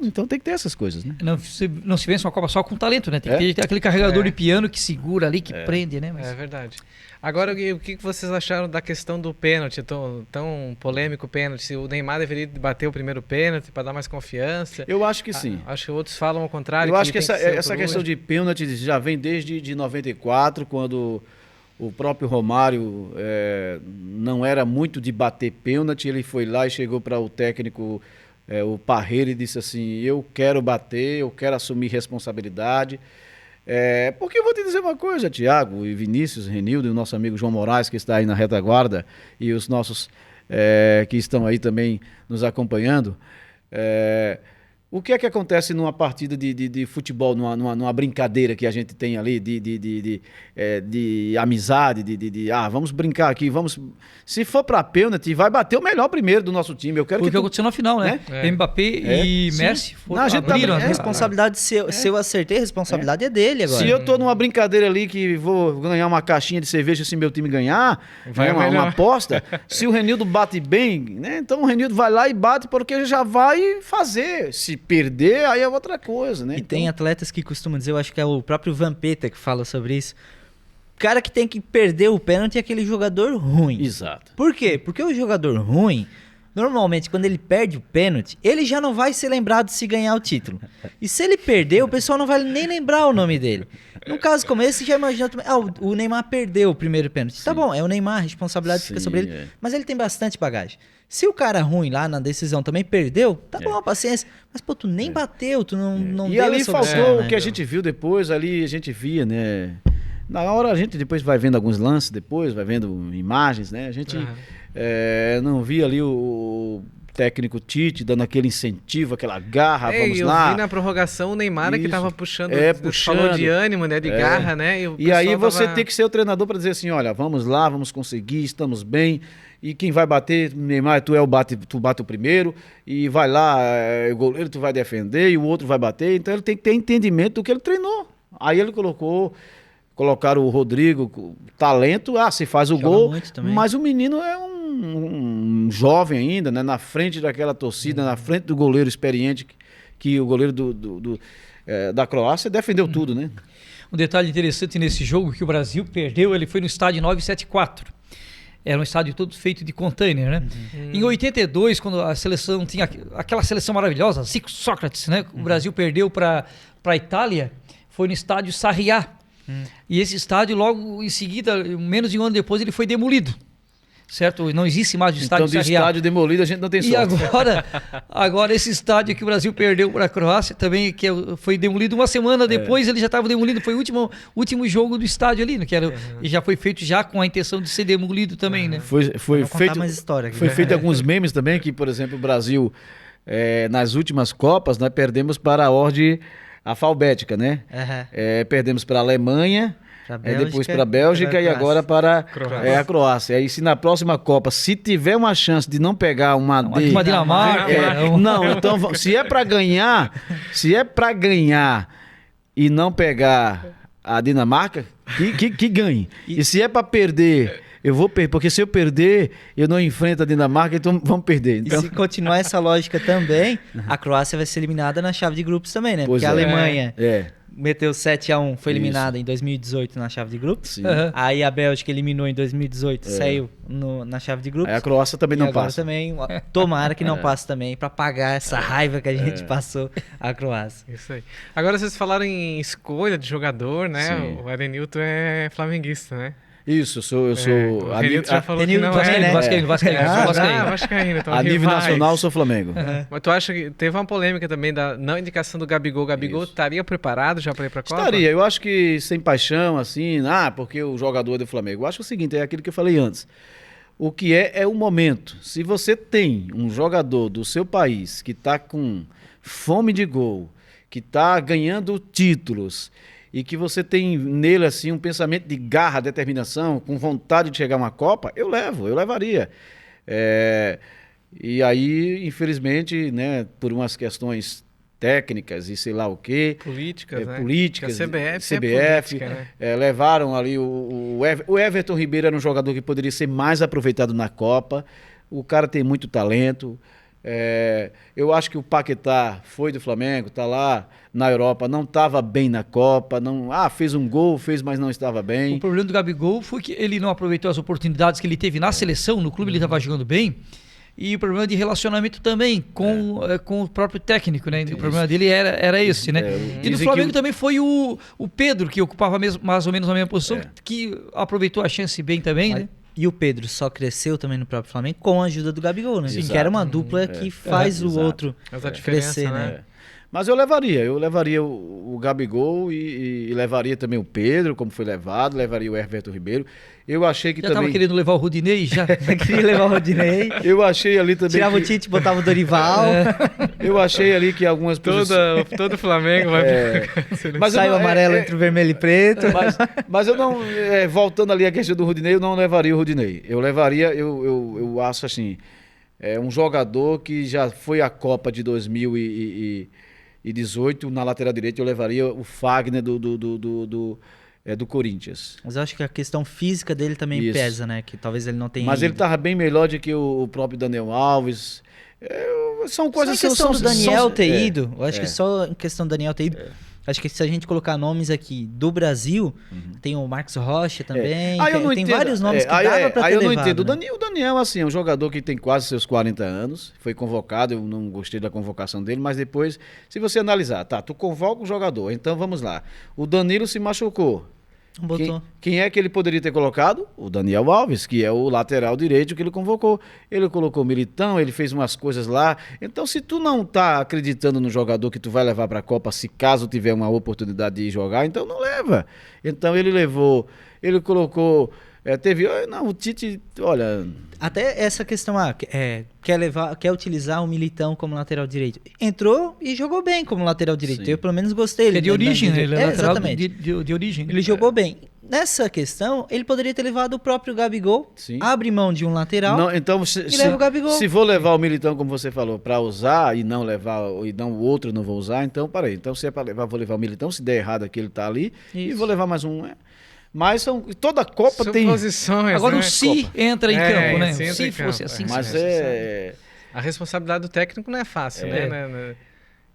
então tem que ter essas coisas, né? Não se vence uma Copa só com talento, né? Tem que ter aquele carregador de piano que segura ali, que prende, né? É verdade. Agora, o que vocês acharam da questão do pênalti, tão polêmico pênalti? Se o Neymar deveria bater o primeiro pênalti para dar mais confiança? Eu acho que sim. Acho que outros falam ao contrário. Eu acho que essa questão de pênalti já vem desde 94, quando... O próprio Romário não era muito de bater pênalti, ele foi lá e chegou para o técnico, o Parreira, e disse assim, eu quero bater, eu quero assumir responsabilidade. Porque eu vou te dizer uma coisa, Thiago e Vinícius, Renildo e o nosso amigo João Moraes, que está aí na retaguarda, e os nossos que estão aí também nos acompanhando. O que é que acontece numa partida de futebol, numa brincadeira que a gente tem ali, de amizade, vamos brincar aqui, vamos... Se for pra pênalti, vai bater o melhor primeiro do nosso time. Porque aconteceu na final, né? Mbappé e Messi abriram. A responsabilidade, se eu acertei, a responsabilidade é dele agora. Se eu tô numa brincadeira ali que vou ganhar uma caixinha de cerveja se meu time ganhar, uma aposta, se o Renildo bate bem, né? Então o Renildo vai lá e bate porque ele já vai fazer. Se perder, aí é outra coisa, né? E tem atletas que costumam dizer, eu acho que é o próprio Vampeta que fala sobre isso, o cara que tem que perder o pênalti é aquele jogador ruim. Exato. Por quê? Porque o jogador ruim, normalmente, quando ele perde o pênalti, ele já não vai ser lembrado se ganhar o título. E se ele perder, o pessoal não vai nem lembrar o nome dele. Num caso como esse, já imagina... o Neymar perdeu o primeiro pênalti. Tá bom, é o Neymar, a responsabilidade fica sobre ele. Mas ele tem bastante bagagem. Se o cara ruim lá na decisão também perdeu, tá bom, paciência. Mas, pô, tu nem bateu, tu não E deu ali essa faltou opção, o que a gente viu depois, ali a gente via, né? Na hora a gente depois vai vendo alguns lances, depois vai vendo imagens, né? A gente não via ali o técnico Tite dando aquele incentivo, aquela garra, vamos eu lá. vi na prorrogação o Neymar que tava puxando, puxando. falou de ânimo, né, de garra, né? E aí você tem que ser o treinador para dizer assim, olha, vamos lá, vamos conseguir, estamos bem. E quem vai bater, Neymar, tu bate o primeiro, e vai lá, o goleiro tu vai defender, e o outro vai bater. Então ele tem que ter entendimento do que ele treinou. Aí ele colocaram o Rodrigo, talento, se faz o gol, mas o menino é um jovem ainda, né? Na frente daquela torcida, na frente do goleiro experiente, que o goleiro da Croácia defendeu tudo, né? Um detalhe interessante nesse jogo que o Brasil perdeu, ele foi no estádio 974. Era um estádio todo feito de container, né? Em 82, quando a seleção tinha aquela seleção maravilhosa, Zico, Sócrates, né? O Brasil perdeu para a Itália, foi no estádio Sarriá. E esse estádio, logo em seguida, menos de um ano depois, ele foi demolido. Certo? Não existe mais o estádio Sarriá. Então, de estádio demolido, a gente não tem sorte. E agora esse estádio que o Brasil perdeu para a Croácia, também que foi demolido uma semana depois, ele já estava demolido. Foi o último jogo do estádio ali, né? E já foi feito já com a intenção de ser demolido também, né? Foi feito mais história aqui, feito alguns memes também, que, por exemplo, o Brasil, nas últimas Copas, nós perdemos para a ordem alfabética, né? Perdemos para a Alemanha, depois para a Bélgica e agora para a Croácia. Aí se na próxima Copa, se tiver uma chance de não pegar uma Dinamarca, então se é para ganhar e não pegar a Dinamarca, que ganhe. E se é para perder, eu vou perder, porque se eu perder, eu não enfrento a Dinamarca, então vamos perder. Então... E se continuar essa lógica também, a Croácia vai ser eliminada na chave de grupos também, né? Porque a Alemanha meteu 7-1, foi eliminada em 2018 na chave de grupos. Aí a Bélgica eliminou em 2018, saiu na chave de grupos. Aí a Croácia também não passa. Também, tomara que não passe também, para pagar essa raiva que a gente passou a Croácia. Isso aí. Agora vocês falaram em escolha de jogador, né? Sim. O Edenilton é flamenguista, né? Isso, eu sou o Renilton já falou que não Vascaíno. A nível nacional, eu sou Flamengo. Mas tu acha que teve uma polêmica também da não indicação do Gabigol? O Gabigol estaria preparado já para ir para a Copa? Estaria. Eu acho que sem paixão, assim, porque o jogador é do Flamengo. Eu acho o seguinte, é aquilo que eu falei antes. O que é o momento. Se você tem um jogador do seu país que está com fome de gol, que está ganhando títulos, e que você tem nele assim um pensamento de garra, determinação, com vontade de chegar a uma Copa, eu levaria. E aí, infelizmente, né, por umas questões técnicas e sei lá o quê, políticas, né? Políticas, a CBF, política, né? Levaram ali o Everton Ribeiro, era um jogador que poderia ser mais aproveitado na Copa. O cara tem muito talento. Eu acho que o Paquetá foi do Flamengo, está lá na Europa, não estava bem na Copa, fez um gol, mas não estava bem. O problema do Gabigol foi que ele não aproveitou as oportunidades que ele teve na seleção, no clube ele estava jogando bem, e o problema de relacionamento também com o próprio técnico, né? O problema dele era esse, né? E no Flamengo também foi o Pedro, que ocupava mais ou menos a mesma posição, que aproveitou a chance bem também, né? E o Pedro só cresceu também no próprio Flamengo com a ajuda do Gabigol, né? Exato. Que era uma dupla que faz o outro crescer, né? Mas eu levaria o Gabigol e levaria também o Pedro, como foi levado, levaria o Everton Ribeiro. Eu achei que já também... tava querendo levar o Rodinei, já queria levar o Rodinei. Eu achei ali também tirava o Tite, botava o Dorival. Eu achei ali que algumas posições... Todo Flamengo vai... Mas sai o amarelo entre o vermelho e preto. Mas eu não... voltando ali à questão do Rodinei, eu não levaria o Rodinei. Eu levaria, eu acho assim, um jogador que já foi à Copa de 2018, na lateral direita, eu levaria o Fagner do Corinthians. Mas eu acho que a questão física dele também pesa, né? Que talvez ele não tenha... Mas ele estava bem melhor do que o próprio Daniel Alves. São coisas... Só em questão do Daniel ter ido, eu acho que só em questão do Daniel ter ido... Acho que se a gente colocar nomes aqui do Brasil, tem o Marcos Rocha também, tem vários nomes que dava pra ter eu não levado, entendo. né? O Daniel, assim, é um jogador que tem quase seus 40 anos, foi convocado, eu não gostei da convocação dele, mas depois, se você analisar, tu convoca o jogador, então vamos lá. O Danilo se machucou. Não botou. Quem é que ele poderia ter colocado? O Daniel Alves, que é o lateral direito que ele convocou. Ele colocou o Militão, ele fez umas coisas lá. Então, se tu não tá acreditando no jogador que tu vai levar para a Copa, se caso tiver uma oportunidade de jogar, então não leva. Então ele levou, ele colocou, não, o Tite, olha... Até essa questão, quer utilizar o Militão como lateral direito. Entrou e jogou bem como lateral direito. Sim. Eu pelo menos gostei. É de origem, né? Ele é lateral exatamente. de origem. Né? Ele jogou bem. Nessa questão, ele poderia ter levado o próprio Gabigol, Sim. abre mão de um lateral Não, então, e leva o Gabigol. se vou levar o Militão, como você falou, para usar e não levar, e não o outro não vou usar, então parei. Então se é para levar, vou levar o Militão, se der errado aqui ele tá ali, e Isso. vou levar mais um. Mas toda Copa tem... Suposições, Agora né? o se entra em campo, né? se entra Se em campo, fosse assim. Mas é. A responsabilidade do técnico não é fácil, É. né?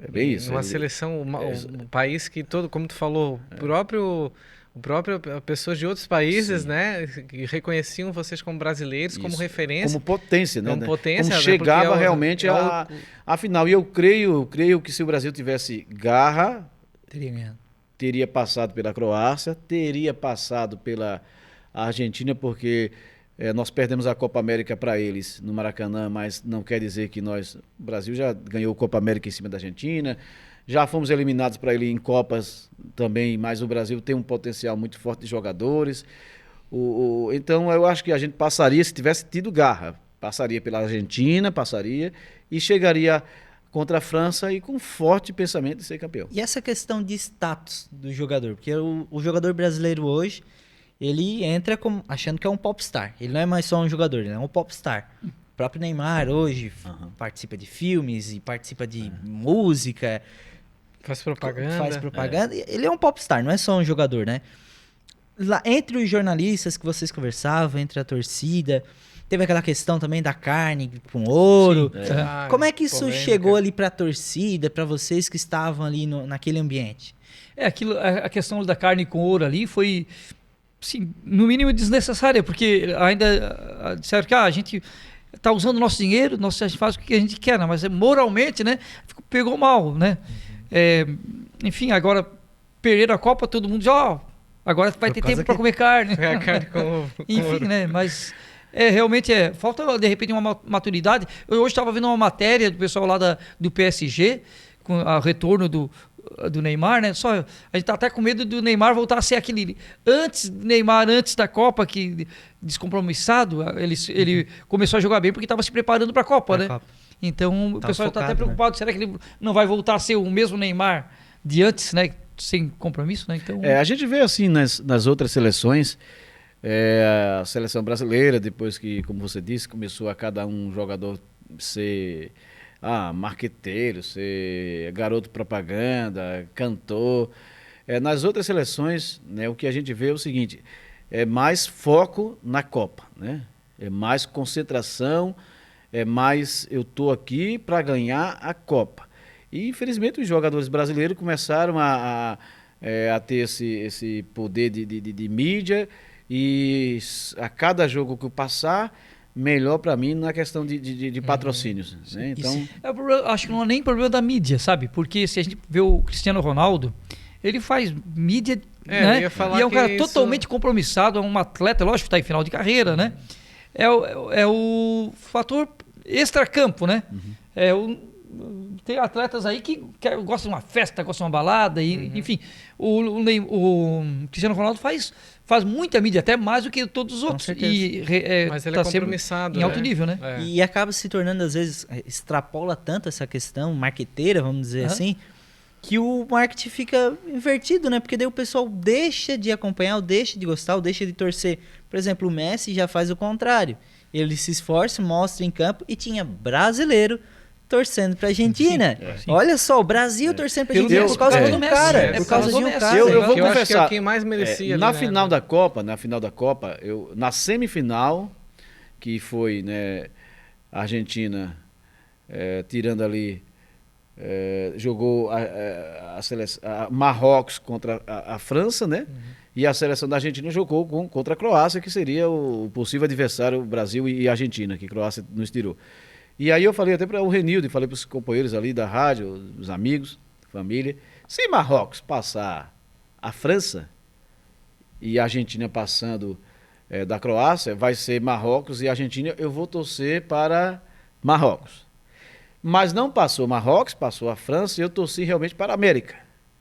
É bem isso. Numa seleção, um país que todo, como tu falou, o próprio pessoas de outros países, Sim. né, que reconheciam vocês como brasileiros, como Isso. referência. Como potência, né? Como potência, Como né? chegava Porque realmente a final. E eu creio que se o Brasil tivesse garra, Teria ganhado. teria passado pela Croácia, teria passado pela Argentina, porque nós perdemos a Copa América para eles no Maracanã, mas não quer dizer que o Brasil já ganhou a Copa América em cima da Argentina, já fomos eliminados para ele em Copas também, mas o Brasil tem um potencial muito forte de jogadores. Então eu acho que a gente passaria, se tivesse tido garra, passaria pela Argentina, passaria e chegaria contra a França e com forte pensamento de ser campeão. E essa questão de status do jogador, porque o jogador brasileiro hoje, ele entra achando que é um popstar. Ele não é mais só um jogador, ele é um popstar. O próprio Neymar hoje participa de filmes e participa de música. Faz propaganda. Ele é um popstar, não é só um jogador, né? Lá, entre os jornalistas que vocês conversavam, entre a torcida, teve aquela questão também da carne com ouro. Sim, Como é que isso polêmica. chegou ali pra torcida, pra vocês que estavam ali naquele ambiente? A questão da carne com ouro ali foi, sim, no mínimo desnecessária, porque ainda disseram que a gente tá usando o nosso dinheiro, a gente faz o que a gente quer, né? Mas moralmente, né, pegou mal, né? Enfim, agora perderam a Copa, todo mundo já, agora vai ter tempo para comer carne. É a carne com Enfim, ouro. né? Mas realmente falta de repente uma maturidade. Eu hoje estava vendo uma matéria do pessoal lá do PSG com o retorno do Neymar, né? Só a gente tá até com medo do Neymar voltar a ser aquele antes da Copa, que descompromissado, ele começou a jogar bem porque estava se preparando para a Copa, né? Então o pessoal está até preocupado, né? Será que ele não vai voltar a ser o mesmo Neymar de antes, né? Sem compromisso, né? Então a gente vê assim nas outras seleções, a seleção brasileira, depois que, como você disse, começou a cada um jogador ser marqueteiro, ser garoto propaganda, cantor. Nas outras seleções, né, o que a gente vê é o seguinte, é mais foco na Copa, né? É mais concentração, é mais eu estou aqui para ganhar a Copa. E infelizmente os jogadores brasileiros começaram a ter esse poder de mídia, e a cada jogo que eu passar, melhor para mim na questão de patrocínios. Né? Então, acho que não é nem problema da mídia, sabe? Porque se a gente vê o Cristiano Ronaldo, ele faz mídia, né? E é um cara totalmente compromissado, é um atleta, lógico que está em final de carreira, né? É o fator extracampo, né? Tem atletas aí que gostam de uma festa, gostam de uma balada, enfim. O Cristiano Ronaldo faz muita mídia, até mais do que todos os outros. Mas ele tá é compromissado, em alto nível, né? E acaba se tornando, às vezes, extrapola tanto essa questão marqueteira, vamos dizer assim, que o marketing fica invertido, né? Porque daí o pessoal deixa de acompanhar, ou deixa de gostar, ou deixa de torcer. Por exemplo, o Messi já faz o contrário. Ele se esforça, mostra em campo, e tinha brasileiro torcendo pra Argentina. Sim. Olha só, o Brasil torcendo pra Argentina por causa de um cara. Por causa de um cara. Eu vou que eu acho que é confessar, quem mais merecia. na ali, final da Copa, na semifinal, que foi, né, a Argentina tirando ali, jogou a Marrocos contra a França, né? E a seleção da Argentina jogou contra a Croácia, que seria o possível adversário Brasil e Argentina, que a Croácia nos tirou. E aí eu falei até para o Renildo, falei para os companheiros ali da rádio, os amigos, família, se Marrocos passar a França, e a Argentina passando da Croácia, vai ser Marrocos e Argentina, eu vou torcer para Marrocos. Mas não passou Marrocos, passou a França e eu torci realmente para a América.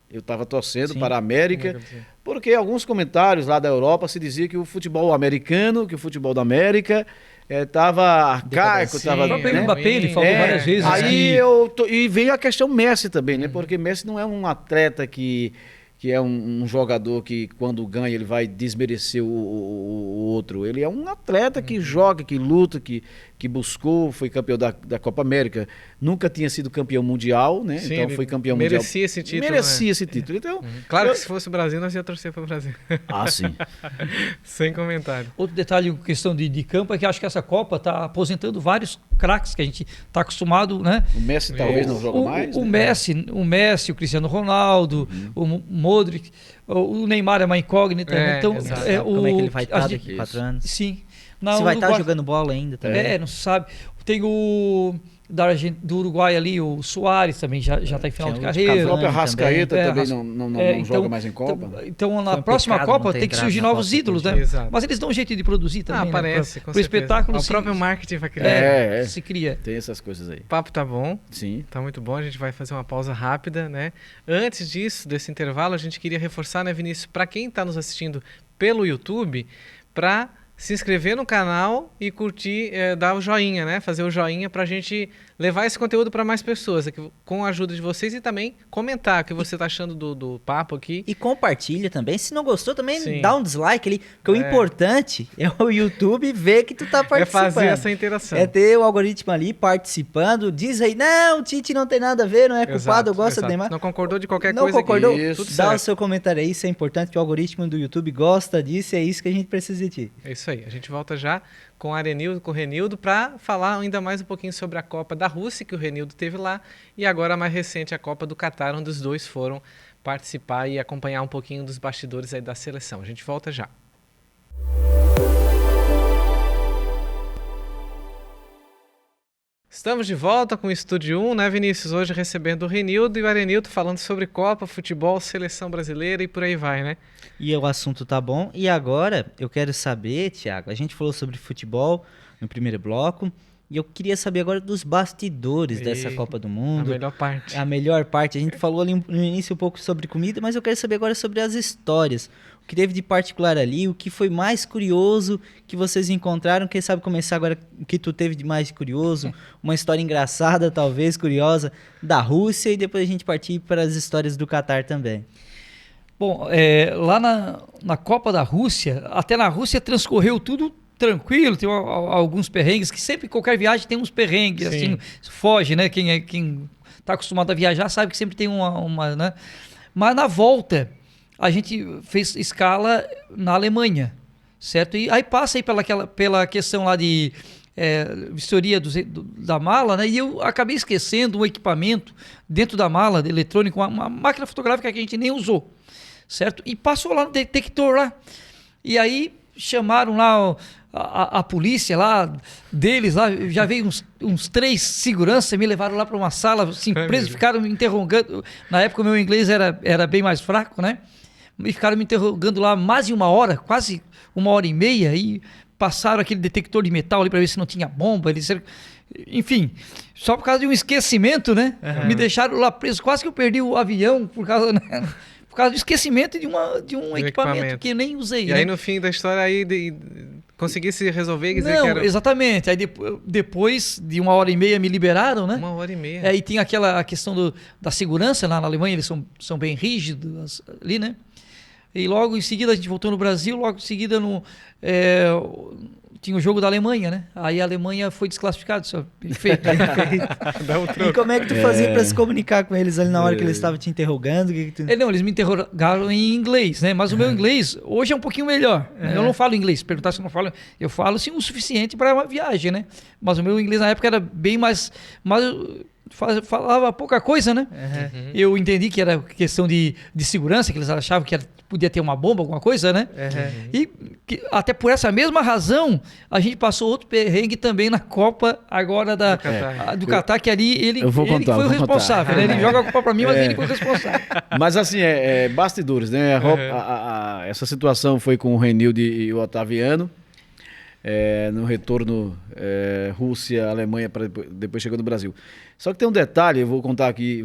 Eu estava torcendo para a América, porque alguns comentários lá da Europa se dizia que o futebol americano, que o futebol da América estava arcaico, estava... O próprio Mbappé, ele falou várias vezes. Aí e veio a questão Messi também, né? Porque Messi não é um atleta que é um jogador que quando ganha ele vai desmerecer o outro. Ele é um atleta que joga, que luta, que buscou, foi campeão da Copa América. Nunca tinha sido campeão mundial, né? Sim, então foi campeão merecia mundial. Esse título. Merecia esse título. Então, claro que se fosse o Brasil, nós ia torcer para o Brasil. Ah, sim. Sem comentário. Outro detalhe, questão de campo, é que acho que essa Copa está aposentando vários craques que a gente está acostumado, né? O Messi talvez não joga mais. O Messi, o Cristiano Ronaldo, o Modric, o Neymar é uma incógnita. Então, como é que ele vai estar daqui a 4 anos? Sim. Se vai estar jogando bola ainda também. Não se sabe. Tem o do Uruguai ali, o Soares também já está em final de carreira. A própria Rascaeta também não joga então, mais em Copa. Então na próxima Copa tem que surgir novos ídolos, né? Exato. Mas eles dão um jeito de produzir também. Aparece, né? Pro espetáculo. O próprio marketing vai criar. Se cria. Tem essas coisas aí. O papo tá bom. Sim. Tá muito bom. A gente vai fazer uma pausa rápida, né? Antes disso, desse intervalo, a gente queria reforçar, né, Vinícius, para quem está nos assistindo pelo YouTube, para se inscrever no canal e curtir, dar o joinha, né? Fazer o joinha para a gente levar esse conteúdo para mais pessoas, com a ajuda de vocês, e também comentar o que você está achando do papo aqui. E compartilha também. Se não gostou, também Sim. dá um dislike ali. Porque o importante é o YouTube ver que tu tá participando. É fazer essa interação. É ter o algoritmo ali participando. Diz aí, não, o Tite não tem nada a ver, não é culpado, eu gosto do Neymar. Não concordou de qualquer não coisa concordou? aqui. Tudo Dá certo. o seu comentário aí, isso é importante, que o algoritmo do YouTube gosta disso, é isso que a gente precisa de ti. É isso aí. A gente volta já com o Renildo, para falar ainda mais um pouquinho sobre a Copa da Rússia, que o Renildo teve lá, e agora a mais recente, a Copa do Catar, onde os dois foram participar e acompanhar um pouquinho dos bastidores aí da seleção. A gente volta já. Estamos de volta com o Estúdio 1, né, Vinícius? Hoje recebendo o Renildo e o Arenildo falando sobre Copa, futebol, seleção brasileira e por aí vai, né? E o assunto tá bom. E agora eu quero saber, Thiago, a gente falou sobre futebol no primeiro bloco, e eu queria saber agora dos bastidores dessa Copa do Mundo. A melhor parte. A melhor parte. A gente falou ali no início um pouco sobre comida, mas eu quero saber agora sobre as histórias. O que teve de particular ali, o que foi mais curioso que vocês encontraram. Quem sabe começar agora o que tu teve de mais curioso, uma história engraçada, talvez, curiosa, da Rússia, e depois a gente partir para as histórias do Catar também. Bom, lá na Copa da Rússia, até na Rússia transcorreu tudo tranquilo, tem alguns perrengues, que sempre, qualquer viagem tem uns perrengues, Sim. assim, foge, né? Quem tá acostumado a viajar sabe que sempre tem uma, né? Mas na volta, a gente fez escala na Alemanha, certo? E aí passa aí pela questão lá de vistoria da mala, né? E eu acabei esquecendo um equipamento dentro da mala, de eletrônico, uma máquina fotográfica que a gente nem usou, certo? E passou lá no detector lá. E aí chamaram lá a polícia lá deles, lá, já veio uns 3 seguranças, me levaram lá para uma sala, assim, presos, ficaram me interrogando. Na época o meu inglês era bem mais fraco, né? E ficaram me interrogando lá mais de 1 hora, quase 1h30, e passaram aquele detector de metal ali para ver se não tinha bomba. Enfim, só por causa de um esquecimento, né? Me deixaram lá preso, quase que eu perdi o avião por causa... Né? Por causa do esquecimento de um equipamento que eu nem usei. E aí no fim da história aí conseguisse resolver, dizer não, que era... exatamente. Aí depois de 1h30 me liberaram, né? 1h30. Aí tem a questão da segurança lá na Alemanha, eles são bem rígidos ali, né? E logo em seguida a gente voltou no Brasil, logo em seguida tinha o jogo da Alemanha, né? Aí a Alemanha foi desclassificada. Perfeito. E como é que tu fazia para se comunicar com eles ali na hora que eles estavam te interrogando? Não, eles me interrogaram em inglês, né? Mas o meu inglês hoje é um pouquinho melhor. Eu não falo inglês. Perguntar se eu não falo, eu falo assim o suficiente para uma viagem, né? Mas o meu inglês na época era bem mais falava pouca coisa, né? Uhum. Eu entendi que era questão de segurança, que eles achavam que podia ter uma bomba, alguma coisa, né? Uhum. E até por essa mesma razão, a gente passou outro perrengue também na Copa agora do Catar, que ali ele Eu vou que contar, foi o vou contar. responsável, né? Ele joga a Copa pra mim, mas ele foi o responsável. Mas assim, bastidores, né? Essa situação foi com o Renildo e o Otaviano. No retorno Rússia, Alemanha, para depois chegando no Brasil. Só que tem um detalhe, eu vou contar aqui,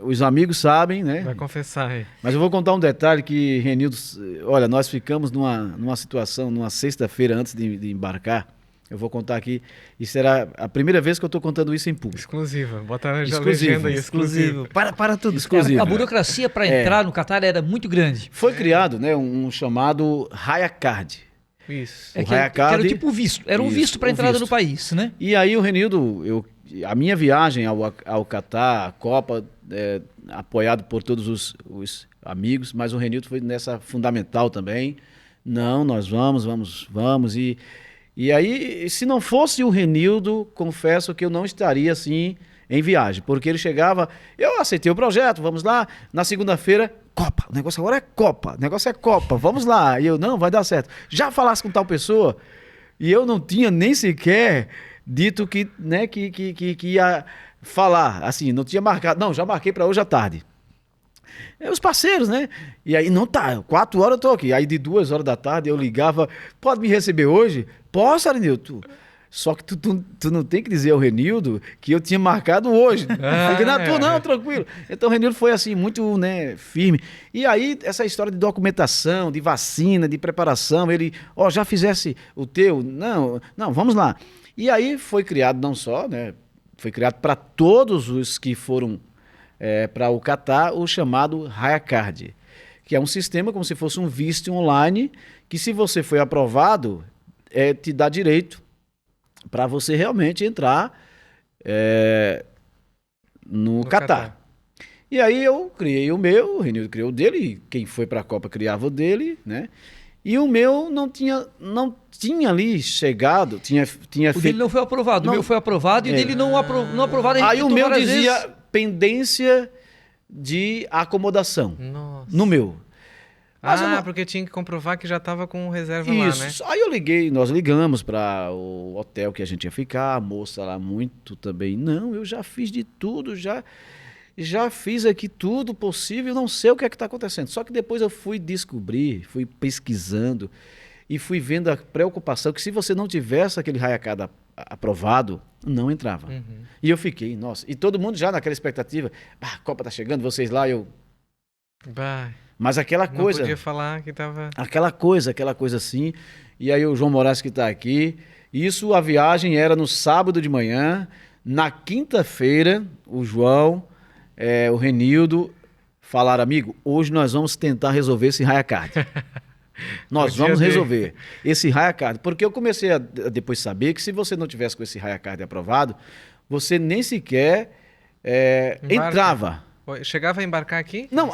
os amigos sabem, né? Vai confessar aí. Mas eu vou contar um detalhe que, Renildo, olha, nós ficamos numa situação, numa sexta-feira antes de embarcar. Eu vou contar aqui, e será a primeira vez que eu estou contando isso em público. Exclusiva. Bota na Exclusivo, legenda aí, exclusivo. Para tudo. Exclusivo. A burocracia para entrar no Catar era muito grande. Foi criado, né, um chamado Raya Card. Isso. O Que era Hayacard- tipo visto. Era um Isso, visto para um entrada visto. no país, né? E aí o Renildo, a minha viagem ao Catar, a Copa, apoiado por todos os amigos, mas o Renildo foi nessa fundamental também. Não, nós vamos. E aí, se não fosse o Renildo, confesso que eu não estaria assim em viagem, porque ele chegava, eu aceitei o projeto, vamos lá, na segunda-feira, Copa, o negócio agora é Copa, vamos lá. E eu, não, vai dar certo. Já falasse com tal pessoa, e eu não tinha nem sequer dito que ia falar, assim, não tinha marcado, não, já marquei para hoje à tarde. Os parceiros, né? E aí, não tá, 4 horas eu tô aqui. Aí de 2 horas da tarde eu ligava, pode me receber hoje? Posso, Renildo? Só que tu não tem que dizer ao Renildo que eu tinha marcado hoje. Não, tranquilo. Então o Renildo foi assim, muito, né, firme. E aí, essa história de documentação, de vacina, de preparação, ele, já fizesse o teu? Não, vamos lá. E aí foi criado não só, né? Foi criado para todos os que foram para o Catar, o chamado Hayacard, que é um sistema como se fosse um visto online, que se você foi aprovado, te dá direito para você realmente entrar no Catar. E aí eu criei o meu, o Renildo criou o dele, e quem foi para a Copa criava o dele, né? E o meu não tinha ali chegado, tinha O dele não foi aprovado, o meu foi aprovado e o dele não aprovado. Aí o meu dizia pendência de acomodação. Nossa. No meu. Mas eu não- Porque tinha que comprovar que já estava com reserva Isso. lá, né? Aí nós ligamos para o hotel que a gente ia ficar, a moça lá muito também. Não, eu já fiz de tudo, já fiz aqui tudo possível, não sei o que é que está acontecendo. Só que depois eu fui descobrir, fui pesquisando e fui vendo a preocupação que se você não tivesse aquele Hayacard aprovado, não entrava. E eu fiquei, nossa, e todo mundo já naquela expectativa, a Copa tá chegando, vocês lá, Bah, mas aquela não coisa... podia falar que tava... Aquela coisa assim. E aí o João Moraes que está aqui. Isso, a viagem era no sábado de manhã. Na quinta-feira, o João, o Renildo falaram, amigo, hoje nós vamos tentar resolver esse Hayacard. Nós O dia vamos D. resolver esse Hayacard. Porque eu comecei a depois saber que se você não tivesse com esse Hayacard aprovado, você nem sequer Embarca. entrava. Chegava a embarcar aqui? Não,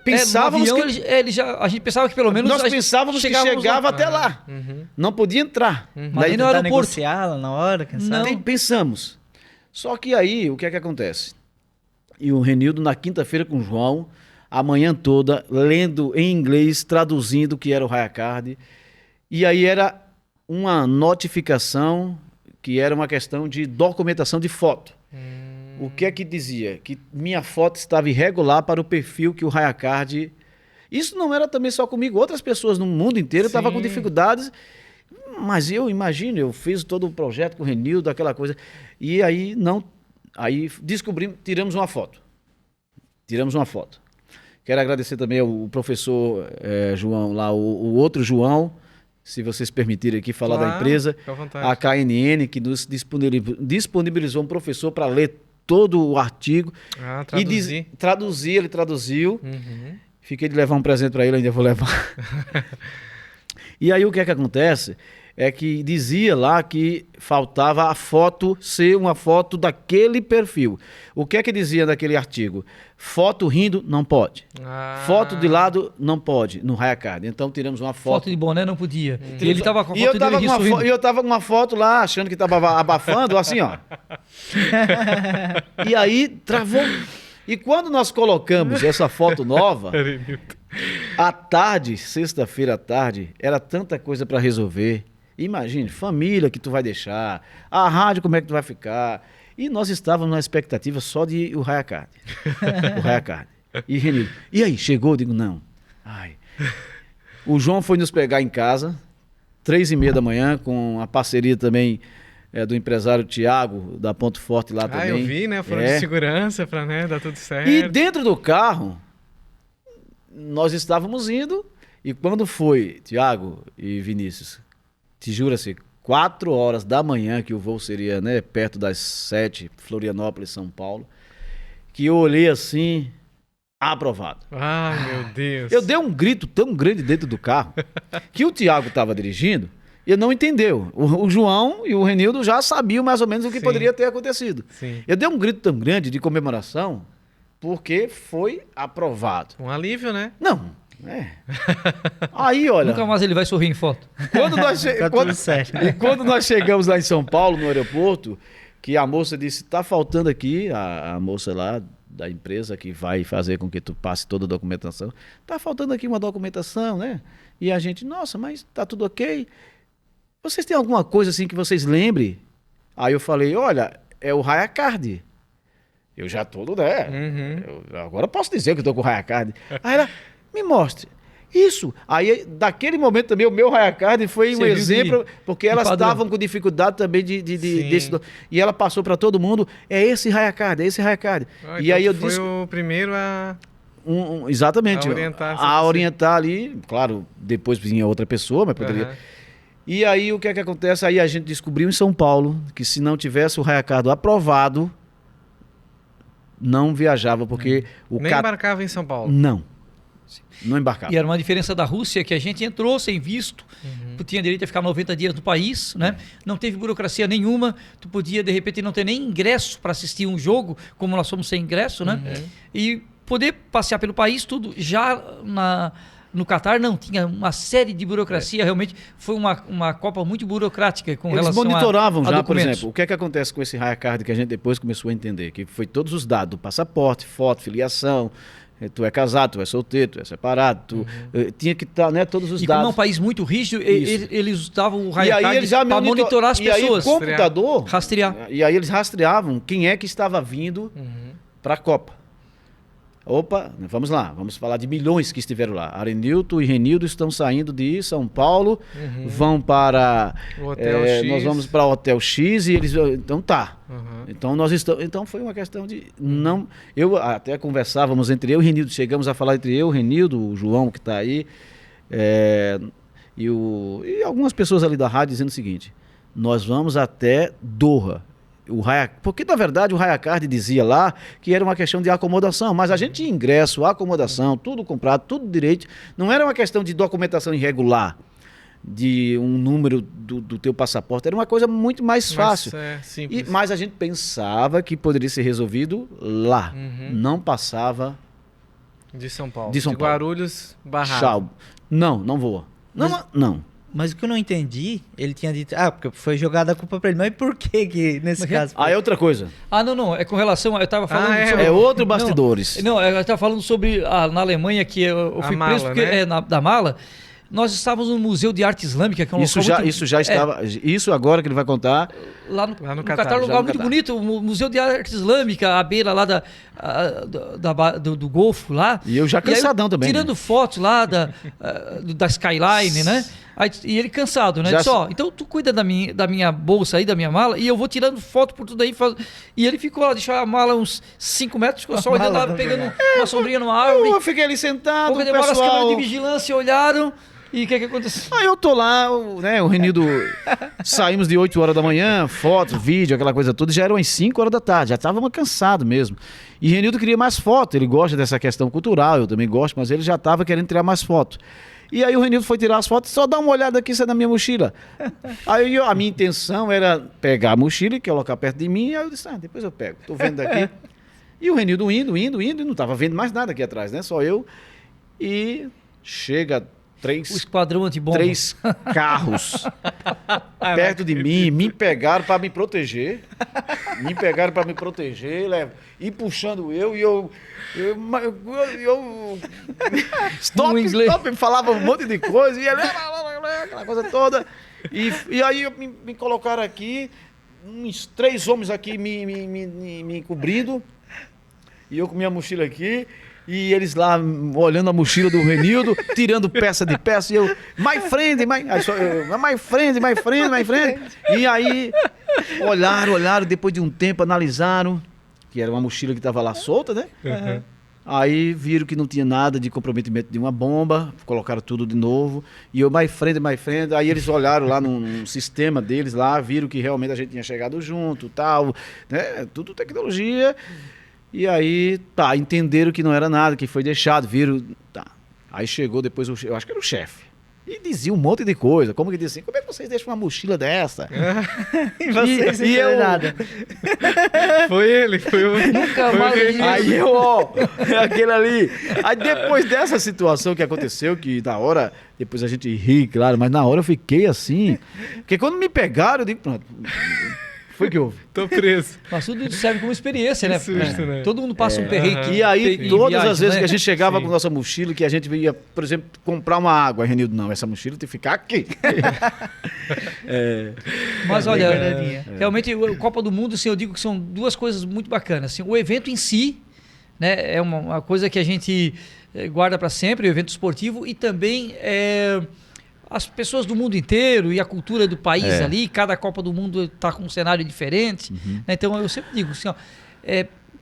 pensávamos no avião, que... a gente pensava que pelo menos Nós pensávamos que chegávamos chegava lá. até lá. Não podia entrar. Mas Daí no tentar aeroporto. negociá-la na hora, quem sabe? Pensamos. Só que aí, o que é que acontece? E o Renildo, na quinta-feira com o João, a manhã toda, lendo em inglês, traduzindo o que era o Hayacard. E aí era uma notificação que era uma questão de documentação de foto. O que é que dizia? Que minha foto estava irregular para o perfil que o Hayacard... Isso não era também só comigo, outras pessoas no mundo inteiro estavam com Sim. dificuldades, mas eu imagino, eu fiz todo o projeto com o Renildo, aquela coisa, e aí descobrimos, tiramos uma foto. Quero agradecer também ao professor João lá, o outro João, se vocês permitirem aqui falar da Claro, empresa, fica à vontade. a KNN, que nos disponibilizou um professor para ler todo o artigo. Traduzir. Ele traduziu. Uhum. Fiquei de levar um presente para ele, ainda vou levar. E aí o que é que acontece? é que dizia lá que faltava a foto ser uma foto daquele perfil. O que é que dizia naquele artigo? Foto rindo, não pode. Foto de lado, não pode, no Highcard. Então tiramos uma foto. Foto de boné não podia. E ele tava com a E foto dele sorrindo. e eu tava com uma foto lá, achando que tava abafando, assim, ó. E aí travou. E quando nós colocamos essa foto nova, à tarde, sexta-feira à tarde, era tanta coisa para resolver. Imagine, família que tu vai deixar, a rádio como é que tu vai ficar. E nós estávamos na expectativa só de o Highcard. O Highcard. E Renildo, e aí, chegou? Eu digo, não. Ai. O João foi nos pegar em casa, 3h30 da manhã, com a parceria também do empresário Tiago, da Ponto Forte lá também. Eu vi, né? Foram de segurança para, né, dar tudo certo. E dentro do carro, nós estávamos indo, e quando foi, Tiago e Vinícius, te jura-se, 4 horas da manhã, que o voo seria, né, perto das 7, Florianópolis, São Paulo, que eu olhei assim, aprovado. Ai, meu Deus. Eu dei um grito tão grande dentro do carro, que o Tiago estava dirigindo, e não entendeu. O João e o Renildo já sabiam mais ou menos o que poderia ter acontecido. Sim. Eu dei um grito tão grande de comemoração, porque foi aprovado. Um alívio, né? Não, Aí, olha... Nunca mais ele vai sorrir em foto. Quando nós, Tá tudo certo. E quando nós chegamos lá em São Paulo, no aeroporto, que a moça disse, tá faltando aqui, a moça lá da empresa que vai fazer com que tu passe toda a documentação, tá faltando aqui uma documentação, né? E a gente, nossa, mas tá tudo ok? Vocês têm alguma coisa assim que vocês lembrem? Aí eu falei, olha, é o Highcard. Eu já tô, né? Agora eu posso dizer que eu tô com o Highcard. Aí ela, me mostre. Isso. Aí, daquele momento também, o meu Highcard foi um exemplo, porque elas estavam com dificuldade também desse... E ela passou para todo mundo, é esse Highcard, é esse Highcard. E então aí eu foi disse... o primeiro a... exatamente. A orientar ali, claro, depois vinha outra pessoa, mas poderia... E aí, o que é que acontece? Aí a gente descobriu em São Paulo que se não tivesse o Highcard aprovado, não viajava, porque o Nem embarcava em São Paulo. Não embarcava. E era uma diferença da Rússia, que a gente entrou sem visto, tu tinha direito a ficar 90 dias no país, né? Não teve burocracia nenhuma, tu podia de repente não ter nem ingresso para assistir um jogo, como nós somos sem ingresso, né? E poder passear pelo país, tudo. Já no Catar não, tinha uma série de burocracia, realmente foi uma Copa muito burocrática com relação a Eles monitoravam já, por documentos. exemplo, o que é que acontece com esse Highcard que a gente depois começou a entender, que foi todos os dados, do passaporte, foto, filiação, tu é casado, tu é solteiro, tu é separado, tu tinha que estar, né, todos os E dados. como é um país muito rígido, eles usavam o E aí Highcard eles já para monitorar as pessoas. E aí, computador, rastrear. E aí eles rastreavam quem é que estava vindo para a Copa. Opa, vamos lá, vamos falar de milhões que estiveram lá. Arenilton e Renildo estão saindo de São Paulo, vão para o Hotel X. Nós vamos para o Hotel X e eles, então tá. Então nós estamos, então foi uma questão de não, eu até conversávamos entre eu e o Renildo, chegamos a falar entre eu, o Renildo, o João que está aí, e algumas pessoas ali da rádio dizendo o seguinte: nós vamos até Doha. Porque na verdade o Highcard dizia lá que era uma questão de acomodação, mas a gente tinha ingresso, acomodação, tudo comprado, tudo direito, não era uma questão de documentação irregular, de um número do teu passaporte, era uma coisa muito mais fácil. Simples. Mas a gente pensava que poderia ser resolvido lá, não passava de São Paulo. De São Paulo. Guarulhos, Barra. Tchau. Não voa. Não. Mas o que eu não entendi, ele tinha dito, porque foi jogada a culpa pra ele. Mas por que nesse caso? É outra coisa. Não, é com relação, eu tava falando sobre... É outro bastidores. Não, eu tava falando sobre, na Alemanha, que eu fui mala, preso, porque né? da mala, nós estávamos no Museu de Arte Islâmica, que é um local Isso já estava, isso agora que ele vai contar... Lá no Catar, Catar, um lugar muito bonito, o Museu de Arte Islâmica, à beira lá do Golfo lá. E eu já cansadão aí, também. Tirando fotos lá da Skyline, né? Aí, e ele cansado, né? Disse, então tu cuida da minha bolsa aí, da minha mala, e eu vou tirando foto por tudo aí. E ele ficou lá, deixou a mala uns 5 metros, ficou só olhando lá, pegando uma sombrinha numa árvore. Eu fiquei ali sentado, Pouco demora, as câmeras de vigilância olharam. E o que aconteceu? Aí eu tô lá, né, o Renildo, saímos de 8 horas da manhã, fotos, vídeo, aquela coisa toda, já eram as 5 horas da tarde, já estávamos cansados mesmo. E Renildo queria mais foto, ele gosta dessa questão cultural, eu também gosto, mas ele já estava querendo tirar mais foto. E aí o Renildo foi tirar as fotos, só dá uma olhada aqui, isso é da minha mochila. Aí a minha intenção era pegar a mochila e colocar perto de mim, aí eu disse, depois eu pego, tô vendo daqui. E o Renildo indo, e não tava vendo mais nada aqui atrás, né? Só eu. E chega O esquadrão antibomba. 3 carros perto de mim, me pegaram para me proteger. E puxando eu, e eu stop, falava um monte de coisa, e aquela coisa toda. E aí me colocaram aqui, uns 3 homens aqui me cobrindo, e eu com minha mochila aqui. E eles lá olhando a mochila do Renildo, tirando peça de peça, e eu, my friend. E aí olharam, depois de um tempo, analisaram, que era uma mochila que estava lá solta, né? Uhum. Aí viram que não tinha nada de comprometimento de uma bomba, colocaram tudo de novo, e eu, my friend. Aí eles olharam lá num sistema deles lá, viram que realmente a gente tinha chegado junto, tal, né? Tudo tecnologia. E aí, entenderam que não era nada, que foi deixado, viram, Aí chegou depois, eu acho que era o chefe, e dizia um monte de coisa, como que dizia assim, como é que vocês deixam uma mochila dessa? E vocês não fizeram nada. Foi ele, foi o... Nunca mais. Aí eu, aquele ali. Aí depois dessa situação que aconteceu, que na hora, depois a gente ri, claro, mas na hora eu fiquei assim, porque quando me pegaram, eu digo, pronto... Foi que houve. Tô preso. Mas tudo serve como experiência, né? Que susto, né? Todo mundo passa um perrengue. E aí, em todas viagem, as vezes né? que a gente chegava Sim. com nossa mochila, que a gente ia, por exemplo, comprar uma água, aí Renildo, não, essa mochila tem que ficar aqui. Mas olha, guardadinha. realmente o Copa do Mundo, assim, eu digo que são 2 coisas muito bacanas. Assim, o evento em si, né, é uma coisa que a gente guarda para sempre, o evento esportivo, e também as pessoas do mundo inteiro e a cultura do país ali, cada Copa do Mundo está com um cenário diferente. Né? Então eu sempre digo assim, ó,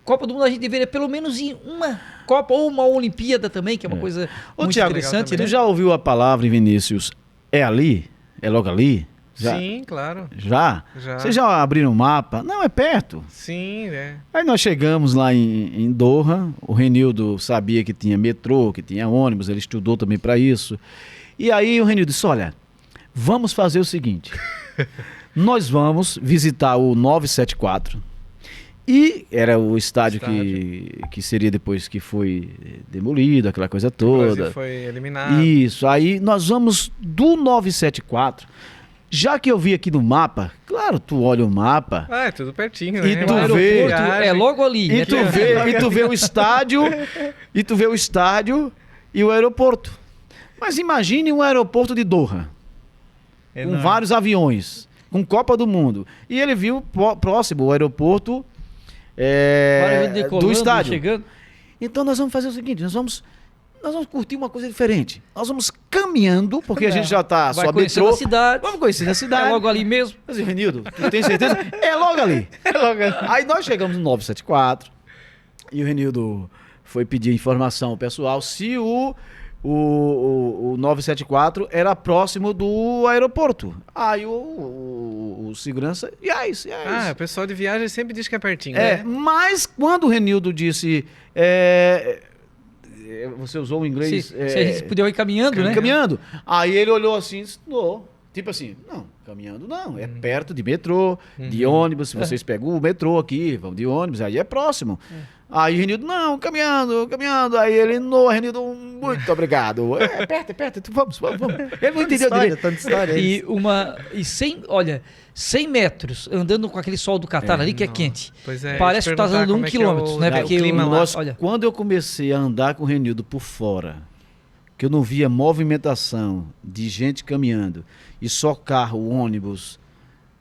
Copa do Mundo a gente deveria pelo menos ir uma Copa ou uma Olimpíada também, que é uma coisa muito Thiago, interessante. tu Né? já ouviu a palavra, Vinícius, é ali? É logo ali? Já? Sim, claro. Já? Já. Vocês já abriram o mapa? Não, é perto. Sim, né? Aí nós chegamos lá em Doha, o Renildo sabia que tinha metrô, que tinha ônibus, ele estudou também para isso. E aí o Renildo disse, olha, vamos fazer o seguinte, nós vamos visitar o 974, e era o estádio. Que seria depois que foi demolido, aquela coisa O toda. Brasil foi eliminado. Isso, aí nós vamos do 974, já que eu vi aqui no mapa, claro, tu olha o mapa, É tudo pertinho, E né? tu O Uma vê- aeroporto viagem. é logo ali. e né? tu vê o estádio, e o aeroporto. Mas imagine um aeroporto de Doha, com vários aviões, com Copa do Mundo. E ele viu próximo o aeroporto Vários decolando, do estádio. chegando. Então nós vamos fazer o seguinte, nós vamos curtir uma coisa diferente. Nós vamos caminhando, porque a gente já está Vai só conhecendo metrô. a cidade. Vamos conhecer a cidade. É logo ali mesmo. Mas, Renildo, tu tem certeza? É logo ali. Aí nós chegamos no 974 e o Renildo foi pedir informação ao pessoal se o 974 era próximo do aeroporto. Aí o segurança, yes. O pessoal de viagem sempre diz que é pertinho. né? Mas quando o Renildo disse, você usou o inglês... Se a gente puder ir caminhando, né? Caminhando. Aí ele olhou assim e disse, não. Tipo assim, não, caminhando não, é perto de metrô, de ônibus, se vocês pegam o metrô aqui, vão de ônibus, aí é próximo. Aí o Renildo, não, caminhando, aí ele, não, Renildo, muito obrigado. É perto, vamos. Ele não entendeu direito. Tanta história. E 100 metros andando com aquele sol do Catar ali que é quente. Pois é, Parece que te tá perguntar andando como 1 é que é quilômetro, né? o Porque clima lá. olha, Quando eu comecei a andar com o Renildo por fora, que eu não via movimentação de gente caminhando, e só carro, ônibus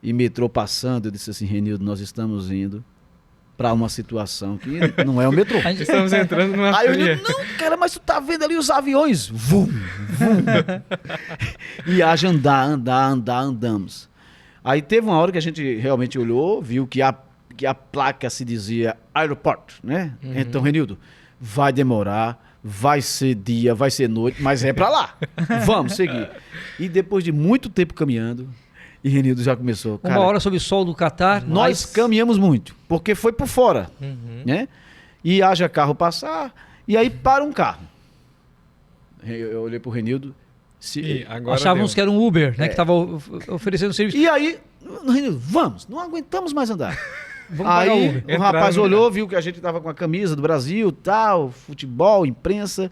e metrô passando, eu disse assim, Renildo, nós estamos indo para uma situação que não é o metrô. a gente, Estamos entrando numa Aí eu fria. digo, não, cara, mas tu tá vendo ali os aviões? Vum. E haja andamos. Aí teve uma hora que a gente realmente olhou, viu que a placa se dizia aeroporto, né? Então, Renildo, vai demorar, vai ser dia, vai ser noite, mas é pra lá. Vamos seguir. E depois de muito tempo caminhando, e Renildo já começou, cara, uma hora sob o sol do Catar. nós caminhamos muito, porque foi por fora, Uhum. né? E haja carro passar, e aí para um carro. Eu olhei pro Renildo, E agora Achávamos deu. que era um Uber, né? Que estava oferecendo serviço. E aí, Renildo, vamos, não aguentamos mais andar. Vamos pagar Aí Uber. o rapaz Entraram, olhou, viu que a gente tava com a camisa do Brasil, tal, futebol, imprensa,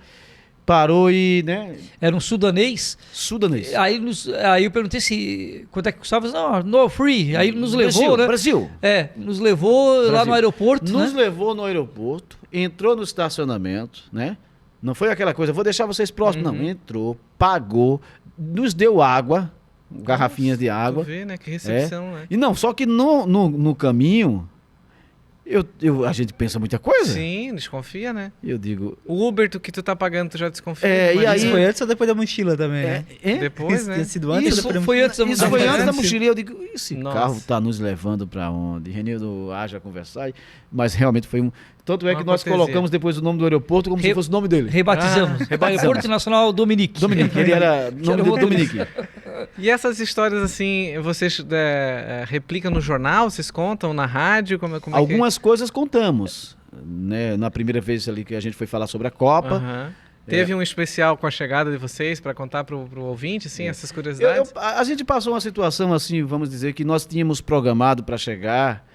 parou e, né, Era um sudanês. sudanês. Aí eu perguntei se quanto é que custava. Não, no free. Aí nos levou, né? Brasil. Nos levou lá Brasil. no aeroporto, Nos né? levou no aeroporto, entrou no estacionamento, né? Não foi aquela coisa, vou deixar vocês próximos, não. Entrou, pagou, nos deu água, garrafinhas de água. Tu vê, né? Que recepção, né? E não, só que no caminho, a gente pensa muita coisa. Sim, desconfia, né? Eu digo, O Uber que tu tá pagando, tu já desconfia. É, e imagina. aí- Isso foi antes ou depois da mochila também, né? Depois, né? Tinha sido antes ou Isso depois da foi antes da Isso foi mochila. antes da mochila. Eu digo, esse Nossa. carro tá nos levando pra onde? Renildo, haja conversar. Mas realmente foi um. Tanto é Uma que nós cortesia. colocamos depois o nome do aeroporto como se fosse o nome dele. Rebatizamos. Aeroporto Nacional Dominique. Dominique, ele era nome era de o Dominique. E essas histórias, assim, vocês replicam no jornal? Vocês contam na rádio? Como é que Algumas coisas contamos. Né? Na primeira vez ali que a gente foi falar sobre a Copa. Aham. Teve um especial com a chegada de vocês para contar pro ouvinte, assim, essas curiosidades? A gente passou uma situação assim, vamos dizer, que nós tínhamos programado para chegar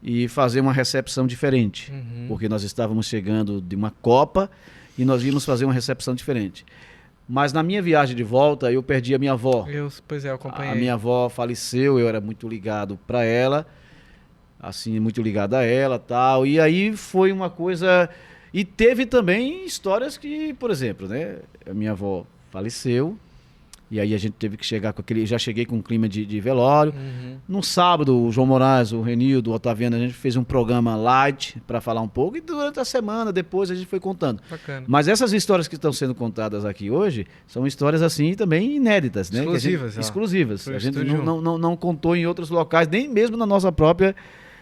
e fazer uma recepção diferente. Porque nós estávamos chegando de uma Copa e nós íamos fazer uma recepção diferente. Mas na minha viagem de volta, eu perdi a minha avó. Pois é, eu acompanhei. A minha avó faleceu, eu era muito ligado para ela, assim, muito ligado a ela, tal. E aí foi uma coisa. E teve também histórias que, por exemplo, né, a minha avó faleceu. E aí a gente teve que chegar com aquele. Já cheguei com um clima de velório. No sábado, o João Moraes, o Renildo, o Otaviano, a gente fez um programa light para falar um pouco. E durante a semana, depois, a gente foi contando. Bacana. Mas essas histórias que estão sendo contadas aqui hoje são histórias assim também inéditas, né? Exclusivas, ó. Exclusivas. Pro A gente estúdio. não contou em outros locais, nem mesmo na nossa própria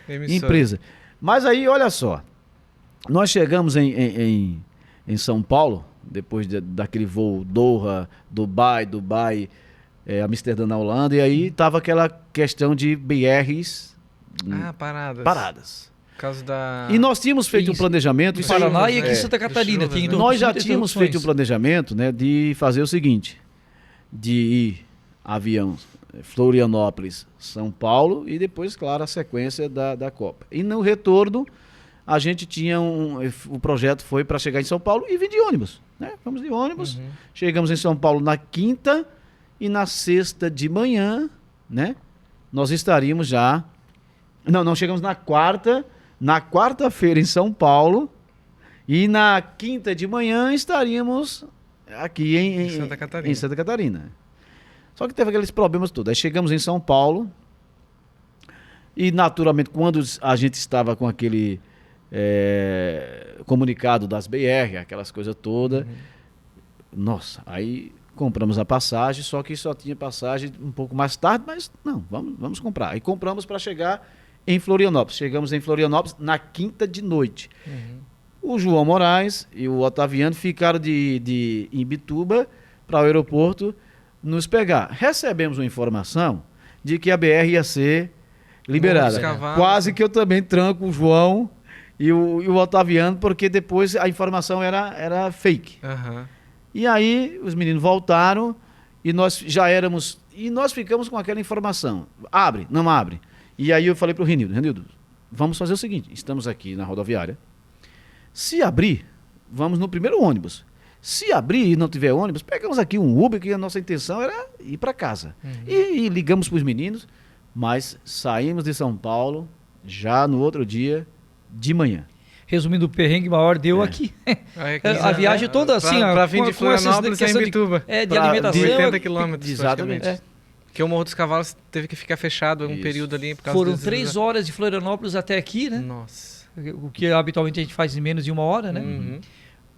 Emissora. empresa. Mas aí, olha só. Nós chegamos em São Paulo, depois daquele voo Doha, Dubai, Amsterdã na Holanda, e aí tava aquela questão de BRs Paradas. paradas. Por causa da... E nós tínhamos feito um Isso. planejamento. No Paraná e aqui em É, Santa Catarina. chuvas, Tem né? Nós já muitas tínhamos interrupções. feito um planejamento, né, de fazer o seguinte, de ir avião Florianópolis, São Paulo e depois, claro, a sequência da Copa. E no retorno, a gente tinha o projeto foi para chegar em São Paulo e vir de ônibus, né? Vamos de ônibus, chegamos em São Paulo na quinta e na sexta de manhã, né, nós estaríamos já... Não chegamos na quarta-feira em São Paulo e na quinta de manhã estaríamos aqui em Santa Catarina. em Santa Catarina. Só que teve aqueles problemas todos. Aí chegamos em São Paulo e, naturalmente, quando a gente estava com aquele comunicado das BR, aquelas coisas todas, nossa, aí compramos a passagem, só que só tinha passagem um pouco mais tarde, mas não, vamos comprar. Aí compramos para chegar em Florianópolis. Chegamos em Florianópolis na quinta de noite. O João Moraes e o Otaviano ficaram de Imbituba para o aeroporto nos pegar. Recebemos uma informação de que a BR ia ser liberada. Morro dos Cavalos. Quase que eu também tranco o João e o Otaviano, porque depois a informação era fake. Aham. E aí os meninos voltaram e nós já éramos... E nós ficamos com aquela informação. Abre, não abre. E aí eu falei para o Renildo, vamos fazer o seguinte, estamos aqui na rodoviária. Se abrir, vamos no primeiro ônibus. Se abrir e não tiver ônibus, pegamos aqui um Uber, que a nossa intenção era ir para casa. E ligamos para os meninos, mas saímos de São Paulo já no outro dia de manhã. Resumindo, o perrengue maior deu aqui. Aí aqui, A viagem toda assim, Para vir de com essas Florianópolis a questão Imbituba. de Pra- alimentação. 80 quilômetros, Exatamente. praticamente. Porque o Morro dos Cavalos teve que ficar fechado um Isso. período ali por causa Foram dos 3 horas de Florianópolis até aqui, né? Nossa. O que habitualmente a gente faz em menos de 1 hora, né? Uhum.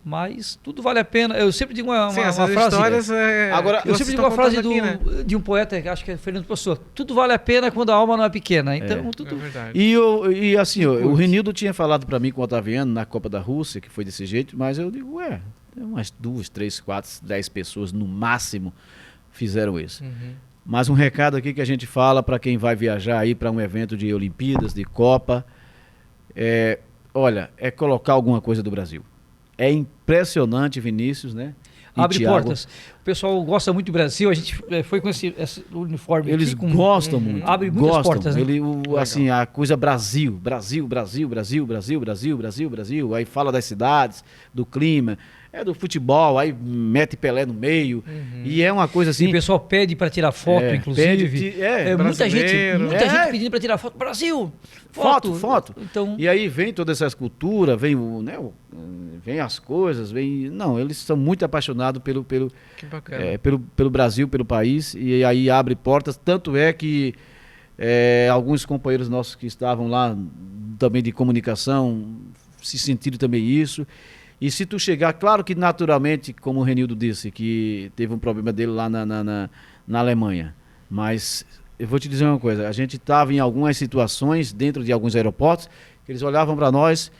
Mas tudo vale a pena. Eu sempre digo uma Sim, essas frase. histórias Agora, que Eu vocês sempre digo uma estão frase contando aqui, né? de um poeta, que acho que é Fernando Pessoa. Tudo vale a pena quando a alma não é pequena. Então, É tudo. verdade. E assim, o Curte. Renildo tinha falado para mim com o Otaviano na Copa da Rússia, que foi desse jeito, mas eu digo, umas 2, 3, 4, 10 pessoas no máximo fizeram isso. Mas um recado aqui que a gente fala para quem vai viajar aí para um evento de Olimpíadas, de Copa, olha, é colocar alguma coisa do Brasil. É impressionante, Vinícius, né? E Abre Thiago. portas. pessoal gosta muito do Brasil, a gente foi com esse uniforme Eles aqui, gostam muito. abre muitas gostam. portas, né? Assim, a coisa Brasil, Brasil, Brasil, Brasil, Brasil, Brasil, Brasil, Brasil. Aí fala das cidades, do clima, do futebol, aí mete Pelé no meio. E é uma coisa assim. E o pessoal pede para tirar foto, inclusive. Muita gente pedindo para tirar foto. Brasil! Foto. Então, E aí vem toda essa cultura, vem vem as coisas, Não, eles são muito apaixonados Que bacana. pelo Brasil, pelo país, e aí abre portas. Tanto é que alguns companheiros nossos que estavam lá também de comunicação se sentiram também isso. E se tu chegar, claro que naturalmente, como o Renildo disse, que teve um problema dele lá na Alemanha, mas eu vou te dizer uma coisa, a gente estava em algumas situações dentro de alguns aeroportos, que eles olhavam para nós,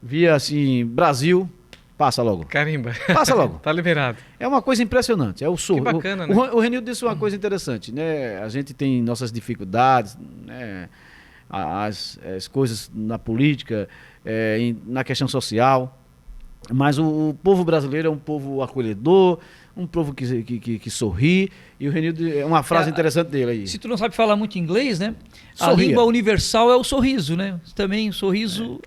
via assim, Brasil, passa logo. Carimba. Passa logo. Tá liberado. É uma coisa impressionante. É o sorriso. Que bacana, né? O Renildo disse uma coisa interessante, né? A gente tem nossas dificuldades, né? As coisas na política, na questão social. Mas o povo brasileiro é um povo acolhedor, um povo que sorri. E o Renildo, é uma frase interessante dele aí. Se tu não sabe falar muito inglês, né? Sorria. A língua universal é o sorriso, né? Também o sorriso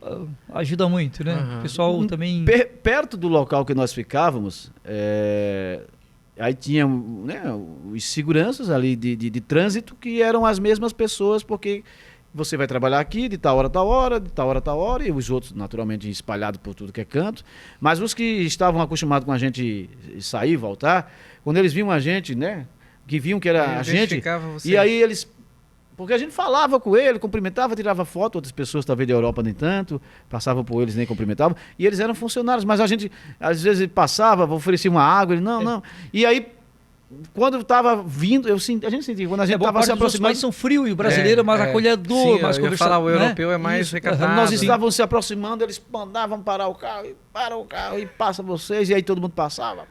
ajuda muito, né? O pessoal também... Perto do local que nós ficávamos, aí tinha, né, os seguranças ali de trânsito, que eram as mesmas pessoas, porque você vai trabalhar aqui de tal hora a tal hora, de tal hora a tal hora, e os outros, naturalmente, espalhados por tudo que é canto. Mas os que estavam acostumados com a gente sair, voltar, quando eles viam a gente, né, que viam que era a gente, e aí eles... Porque a gente falava com ele, cumprimentava, tirava foto, outras pessoas, talvez da Europa nem tanto, passavam por eles, nem cumprimentavam, e eles eram funcionários, mas a gente, às vezes, passava, oferecia uma água, ele, não. E aí, quando eu estava vindo, a gente sentia, quando a gente estava se aproximando... Os são frios, e o brasileiro é mais acolhedor, sim, mais conversador. O europeu é mais recatado. Nós estávamos se aproximando, eles mandavam parar o carro, e para o carro, e passa vocês, e aí todo mundo passava,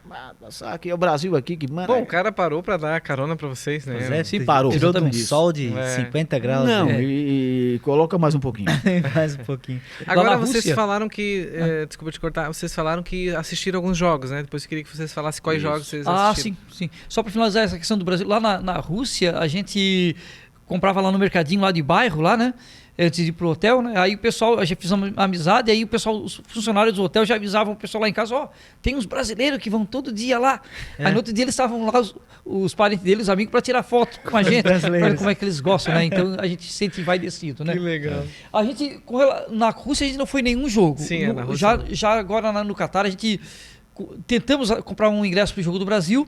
aqui é o Brasil aqui que manda. Bom, o cara parou para dar carona para vocês, né? Sim, parou. Tirou de um Exatamente. sol de 50 graus. Não, e coloca mais um pouquinho. Mais um pouquinho. Agora na vocês Rússia- falaram que, desculpa te cortar, vocês falaram que assistiram alguns jogos, né? Depois eu queria que vocês falassem quais jogos vocês assistiram. Sim. Só para finalizar essa questão do Brasil, lá na Rússia, a gente comprava lá no mercadinho lá de bairro, lá, né? Antes de ir pro hotel, né? Aí o pessoal, a gente fez uma amizade, aí o pessoal, os funcionários do hotel já avisavam o pessoal lá em casa, tem uns brasileiros que vão todo dia lá. Aí no outro dia eles estavam lá, os parentes deles, os amigos, para tirar foto com a gente. Olha como é que eles gostam, né? Então a gente sente envaidecido, né? Que legal. A gente, na Rússia, a gente não foi nenhum jogo. Sim, na Rússia. Já agora no Catar, a gente tentamos comprar um ingresso pro Jogo do Brasil.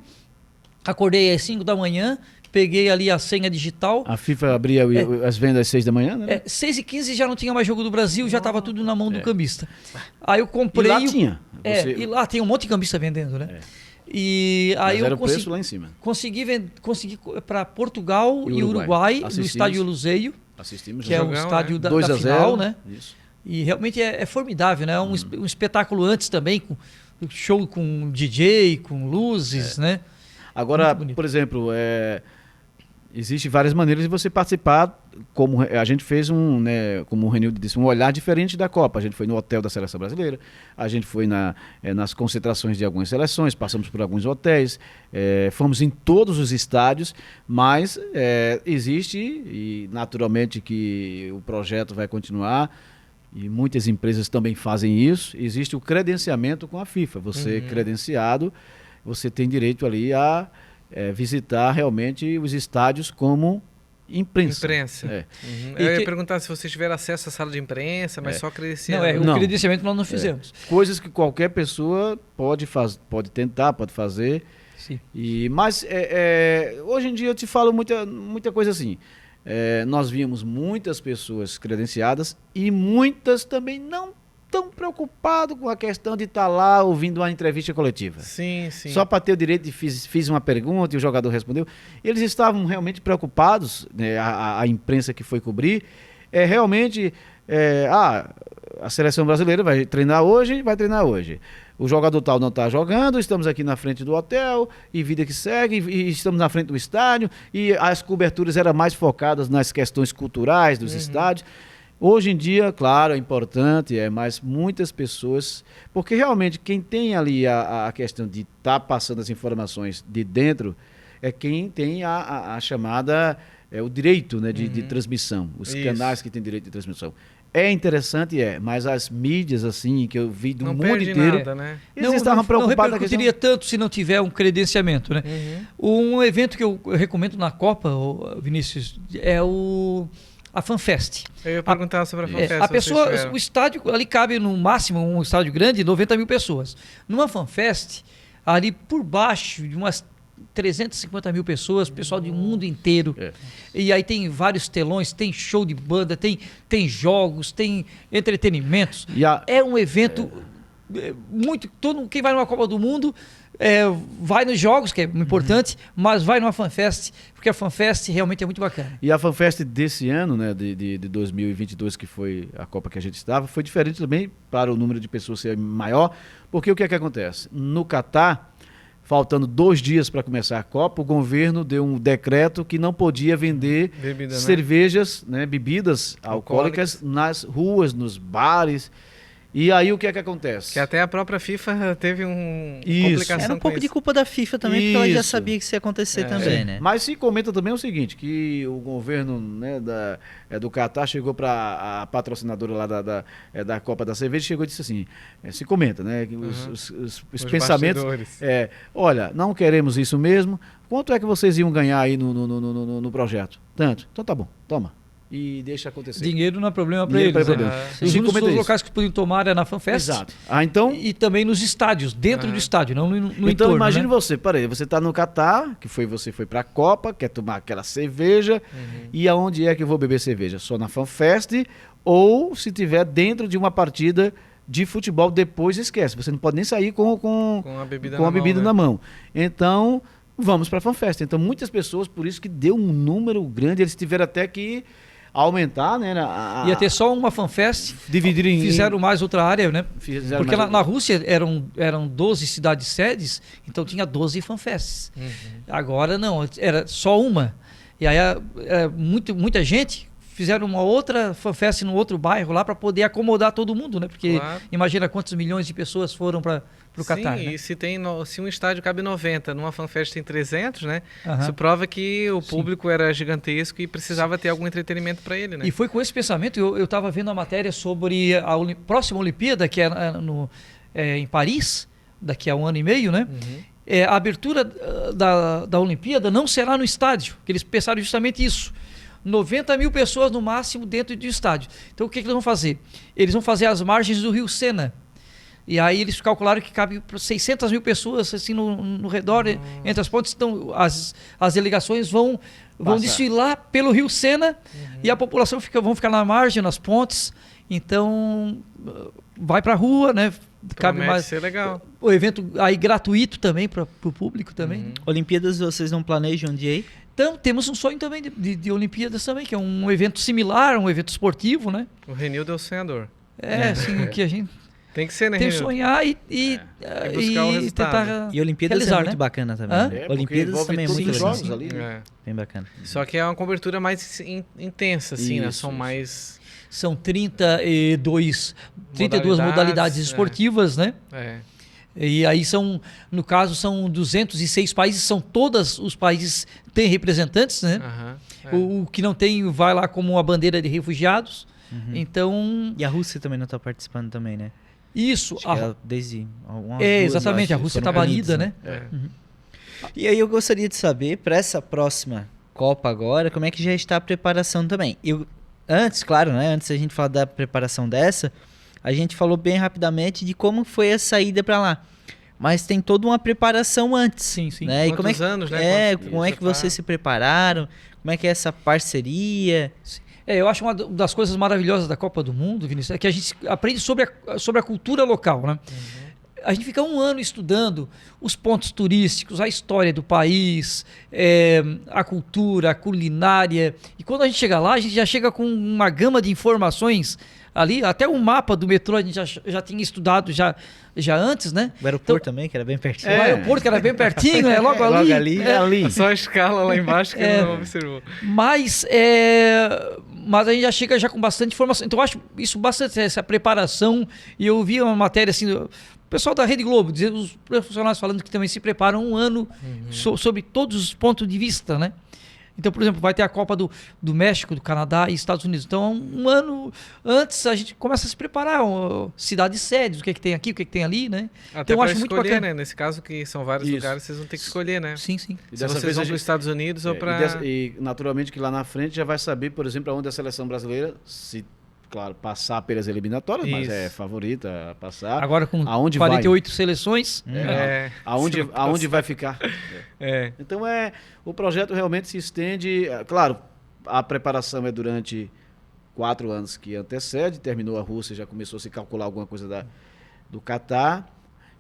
Acordei às 5 da manhã, peguei ali a senha digital. A FIFA abria as vendas às 6 da manhã, né? 6h15 já não tinha mais Jogo do Brasil, já estava tudo na mão do cambista. Aí eu comprei... E lá tinha. E lá tem um monte de cambista vendendo, né? E aí Mas era eu o preço lá em cima. consegui para Portugal e Uruguai, no estádio Luzeio, Assistimos que é o jogão, estádio da 2 a 0, final, né? Isso. E realmente é formidável, né? Um espetáculo antes também, com show com DJ, com luzes, né? Agora, Muito bonito. por exemplo, existem várias maneiras de você participar, como a gente fez como o Renildo disse, um olhar diferente da Copa. A gente foi no hotel da Seleção Brasileira, a gente foi nas concentrações de algumas seleções, passamos por alguns hotéis, fomos em todos os estádios, mas existe, e naturalmente que o projeto vai continuar, e muitas empresas também fazem isso, existe o credenciamento com a FIFA. Você credenciado, você tem direito ali a visitar realmente os estádios como imprensa. Eu ia perguntar se vocês tiveram acesso à sala de imprensa, mas só credenciado. O credenciamento nós não fizemos. Coisas que qualquer pessoa pode tentar, pode fazer. Sim. Mas hoje em dia eu te falo muita coisa assim. Nós víamos muitas pessoas credenciadas e muitas também não tão preocupado com a questão de estar lá ouvindo uma entrevista coletiva. Sim. Só para ter o direito de fiz uma pergunta e o jogador respondeu. Eles estavam realmente preocupados, né, a imprensa que foi cobrir, realmente, a seleção brasileira vai treinar hoje. O jogador tal não está jogando, estamos aqui na frente do hotel, e vida que segue, e estamos na frente do estádio, e as coberturas eram mais focadas nas questões culturais dos estádios. Hoje em dia, claro, é importante, mas muitas pessoas... Porque realmente quem tem ali a questão de estar passando as informações de dentro é quem tem a chamada... o direito, né, de transmissão. Os canais que têm direito de transmissão. É interessante, mas as mídias, assim, que eu vi do Não mundo perde inteiro... nada, né? Eles estavam preocupados... Não repercutiria tanto se não tiver um credenciamento, né? Um evento que eu recomendo na Copa, Vinícius, é a FanFest. Eu ia perguntar sobre a FanFest. A pessoa, o estádio, ali cabe no máximo, um estádio grande, 90 mil pessoas. Numa FanFest, ali por baixo de umas 350 mil pessoas, pessoal do mundo inteiro. E aí tem vários telões, tem show de banda, tem jogos, tem entretenimentos. É um evento muito... Quem vai numa Copa do Mundo vai nos jogos, que é importante, mas vai numa FanFest, porque a FanFest realmente é muito bacana. E a FanFest desse ano, né, de 2022, que foi a Copa que a gente estava, foi diferente também para o número de pessoas ser maior, porque o que é que acontece? No Catar, faltando 2 dias para começar a Copa, o governo deu um decreto que não podia vender cervejas, né, bebidas alcoólicas nas ruas, nos bares. E aí o que é que acontece? Que até a própria FIFA teve complicação. Era um pouco de culpa da FIFA também, porque ela já sabia que isso ia acontecer também, né? Mas se comenta também o seguinte, que o governo, né, do Catar chegou para a patrocinadora lá da Copa da Cerveja, chegou e disse assim, se comenta, né, que os pensamentos... olha, não queremos isso mesmo, quanto é que vocês iam ganhar aí no projeto? Tanto. Então tá bom, toma. E deixa acontecer. Dinheiro não é problema para eles. Os únicos locais que podiam tomar é na FanFest. Exato. E também nos estádios, dentro do estádio, não no entorno. Então imagine, né? você está no Catar, você foi para a Copa, quer tomar aquela cerveja, e aonde é que eu vou beber cerveja? Só na FanFest, ou se tiver dentro de uma partida de futebol, depois esquece. Você não pode nem sair com a bebida na mão. Então, vamos para a FanFest. Então, muitas pessoas, por isso que deu um número grande, eles tiveram até que aumentar, né? Ia ter só uma FanFest, fizeram mais outra área, né? Porque na Rússia eram 12 cidades sedes, então tinha 12 FanFests. Agora não, era só uma. E aí muita gente fizeram uma outra FanFest no outro bairro lá para poder acomodar todo mundo, né? Porque imagina quantos milhões de pessoas foram para o Catar. Sim, né? e se um estádio cabe 90, numa FanFest tem 300, né? Isso prova que o público era gigantesco e precisava ter algum entretenimento para ele, né? E foi com esse pensamento, eu estava vendo a matéria sobre a próxima Olimpíada, que é em Paris, daqui a 1 ano e meio, né? A abertura da Olimpíada não será no estádio, que eles pensaram justamente isso. 90 mil pessoas no máximo dentro do estádio. Então o que eles vão fazer? Eles vão fazer as margens do Rio Sena. E aí eles calcularam que cabe 600 mil pessoas assim no redor, entre as pontes. Então as delegações vão desfilar pelo Rio Sena e a população vão ficar na margem, nas pontes. Então vai para a rua, né? Cabe mais. Ser legal. O evento aí gratuito também para o público também. Olimpíadas, vocês não planejam de ir? Então, temos um sonho também de Olimpíadas também, que é um evento similar, um evento esportivo, né? O Renildo é o sonhador. Assim, que a gente tem que ser, né, tem que sonhar e buscar o resultado. Tentar E Olimpíadas realizar, é muito bacana também. Né? Olimpíadas também é muito legal. Jogos ali, né? Bem bacana. Só que é uma cobertura mais intensa, assim, né? São 32 modalidades esportivas, né? E aí no caso, são 206 países, são todos os países têm representantes, né? O que não tem vai lá como uma bandeira de refugiados. Então... E a Rússia também não está participando também, né? Isso. Desde exatamente, a Rússia está banida, né? E aí eu gostaria de saber, para essa próxima Copa agora, como é que já está a preparação também? Antes da gente falar da preparação dessa, a gente falou bem rapidamente de como foi a saída para lá. Mas tem toda uma preparação antes. Sim. Né? E Quantos anos, né? Como é que vocês se prepararam? Como é que é essa parceria? Eu acho uma das coisas maravilhosas da Copa do Mundo, Vinícius, é que a gente aprende sobre a cultura local, né? A gente fica 1 ano estudando os pontos turísticos, a história do país, a cultura, a culinária. E quando a gente chega lá, a gente já chega com uma gama de informações ali. Até o mapa do metrô a gente já tinha estudado já antes, né? O aeroporto também, que era bem pertinho. O aeroporto que era bem pertinho, né? Logo ali. Logo ali. Só a escala lá embaixo que não observou. Mas mas a gente já chega já com bastante informação. Então eu acho isso bastante, essa preparação. E eu vi uma matéria assim, o pessoal da Rede Globo, os profissionais falando que também se preparam um ano sob todos os pontos de vista, né? Então, por exemplo, vai ter a Copa do México, do Canadá e Estados Unidos. Então, um ano antes a gente começa a se preparar, cidades sedes, o que é que tem aqui, o que é que tem ali, né? Até então, eu para acho muito escolher, bacana. né? Nesse caso, que são vários Isso. lugares, vocês vão ter que escolher, né? Sim, sim. E Se dessa vocês vez vão a para os gente- Estados Unidos ou para... E naturalmente que lá na frente já vai saber, por exemplo, aonde a seleção brasileira, se, claro, passar pelas eliminatórias, mas Isso. é favorita a passar. Agora com Aonde 48 seleções. Aonde vai ficar. É. Então o projeto realmente se estende, claro, a preparação é durante 4 anos que antecede, terminou a Rússia, já começou a se calcular alguma coisa do Catar,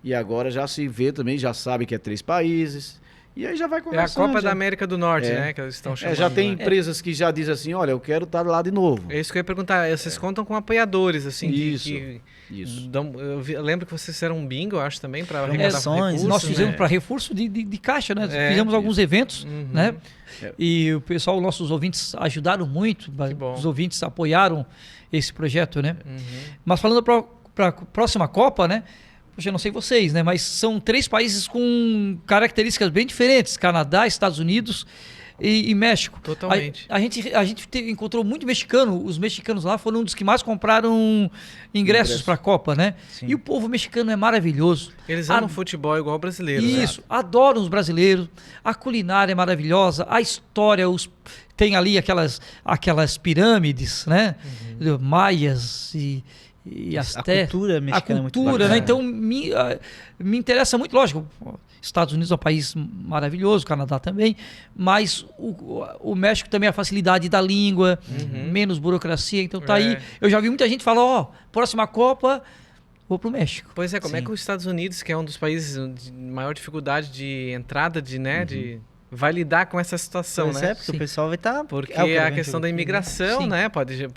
e agora já se vê também, já sabe que é 3 países, e aí já vai É a conversando. Copa da já. América do Norte, É. né? Que eles estão chamando. Já tem né? empresas que já dizem assim, olha, eu quero estar lá de novo. É isso que eu ia perguntar. Vocês contam com apoiadores, assim, Isso. que Isso. eu lembro que vocês fizeram um bingo, eu acho, também, para arrecadar Promoções, recursos, Nós né? fizemos para reforço de caixa, né? É, Fizemos alguns eventos, Uhum. né? É. E o pessoal, nossos ouvintes ajudaram muito, bom. os ouvintes apoiaram esse projeto, né? Uhum. Mas falando para a próxima Copa, né? Poxa, eu não sei vocês, né? Mas são 3 países com características bem diferentes: Canadá, Estados Unidos e México. Totalmente. A gente encontrou muito mexicano. Os mexicanos lá foram um dos que mais compraram ingressos para a Copa, né? Sim. E o povo mexicano é maravilhoso. Eles amam Ah, futebol igual o brasileiro, né? Isso, adoram os brasileiros. A culinária é maravilhosa, a história, tem ali aquelas pirâmides, né? Maias e A Aztecas. cultura mexicana é muito cultura, bacana. né? Então me interessa muito, lógico. Estados Unidos é um país maravilhoso, Canadá também, mas o México também a facilidade da língua, menos burocracia, então tá aí. Eu já vi muita gente falar, próxima Copa, vou pro México. Pois é, como é Sim. que os Estados Unidos, que é um dos países de maior dificuldade de entrada, vai lidar com essa situação, Pois né? é, porque Sim. o pessoal vai estar... Porque a questão da imigração, Sim. né?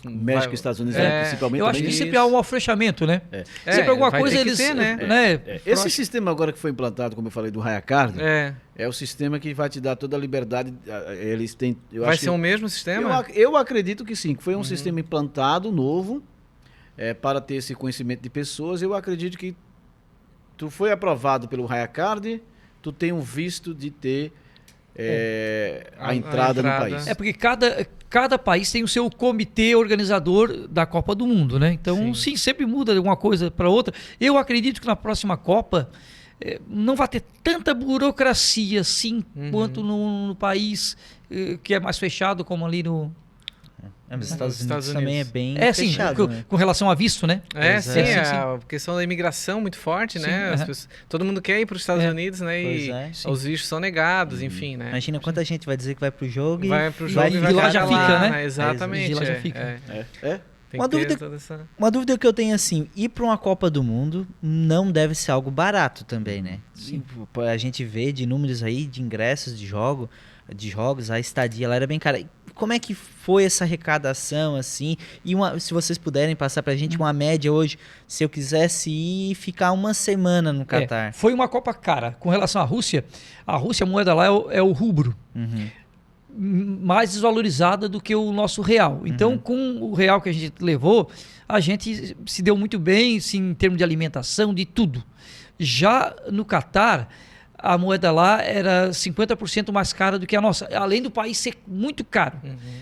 México e Estados Unidos, É, principalmente. Eu acho que também. sempre há um afrouxamento, né? Sempre alguma vai coisa ter que eles... ter, né? Esse sistema agora que foi implantado, como eu falei, do Rayacard, É. é o sistema que vai te dar toda a liberdade. Eles têm. Eu Vai acho ser que- o mesmo sistema? Eu acredito que sim, que foi um sistema implantado novo para ter esse conhecimento de pessoas. Eu acredito que tu foi aprovado pelo Rayacard, tu tem um visto de ter a entrada no entrada. país. É porque cada país tem o seu comitê organizador da Copa do Mundo, né? Então, sim, sempre muda de uma coisa para outra. Eu acredito que na próxima Copa não vai ter tanta burocracia, assim, quanto no país que é mais fechado, como ali no... mas os Estados Estados Unidos também é Unidos. bem sim, fechado, né? com relação a visto, né? Pois Sim, é. a questão da imigração muito forte, Sim, né? aham. Todo mundo quer ir para os Estados Unidos, né? Pois E é, sim. os vistos são negados, enfim, né? Imagina quanta gente vai dizer que vai pro jogo Vai e pro jogo e de vai lá ficar já fica, né? Exatamente. De lá já é, fica. é. Tem Uma que ter dúvida- toda essa... Uma dúvida que eu tenho assim, ir para uma Copa do Mundo não deve ser algo barato também, né? Sim. A gente vê de números aí de ingressos de jogos, a estadia lá era bem cara. Como é que foi essa arrecadação assim? E se vocês puderem passar pra gente uma média hoje, se eu quisesse ir e ficar uma semana no Catar. Foi uma Copa cara. Com relação à Rússia, a moeda lá é o rubro. Uhum. Mais desvalorizada do que o nosso real. Então, com o real que a gente levou, a gente se deu muito bem, sim, em termos de alimentação, de tudo. Já no Catar, a moeda lá era 50% mais cara do que a nossa, além do país ser muito caro,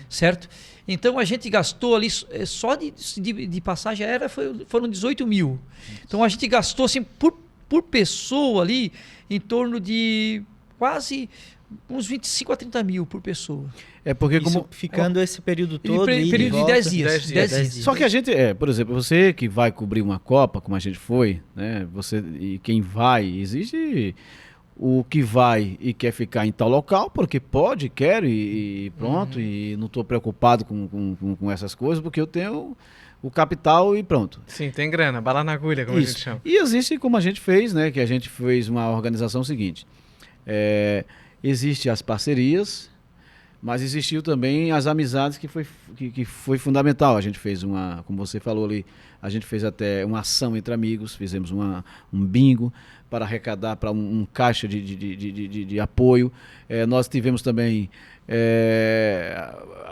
certo? Então, a gente gastou ali, só de passagem aérea foram 18 mil. Então, a gente gastou, assim, por pessoa ali, em torno de quase... uns 25 a 30 mil por pessoa. É porque Isso como ficando esse período E todo ida e período de volta. 10 dias. 10 10 dias. dias. Só que a gente, por exemplo, você que vai cobrir uma Copa, como a gente foi, né? Você e quem vai, existe o que vai e quer ficar em tal local, porque pode, quero e pronto, e não estou preocupado com essas coisas, porque eu tenho o capital e pronto. Sim, tem grana, bala na agulha, como a gente Isso. chama. E existe como a gente fez, né? Que a gente fez uma organização seguinte. Existe as parcerias, Mas existiu também as amizades que foi fundamental. A gente fez como você falou ali, a gente fez até uma ação entre amigos, fizemos um bingo para arrecadar para um caixa de apoio. Nós tivemos também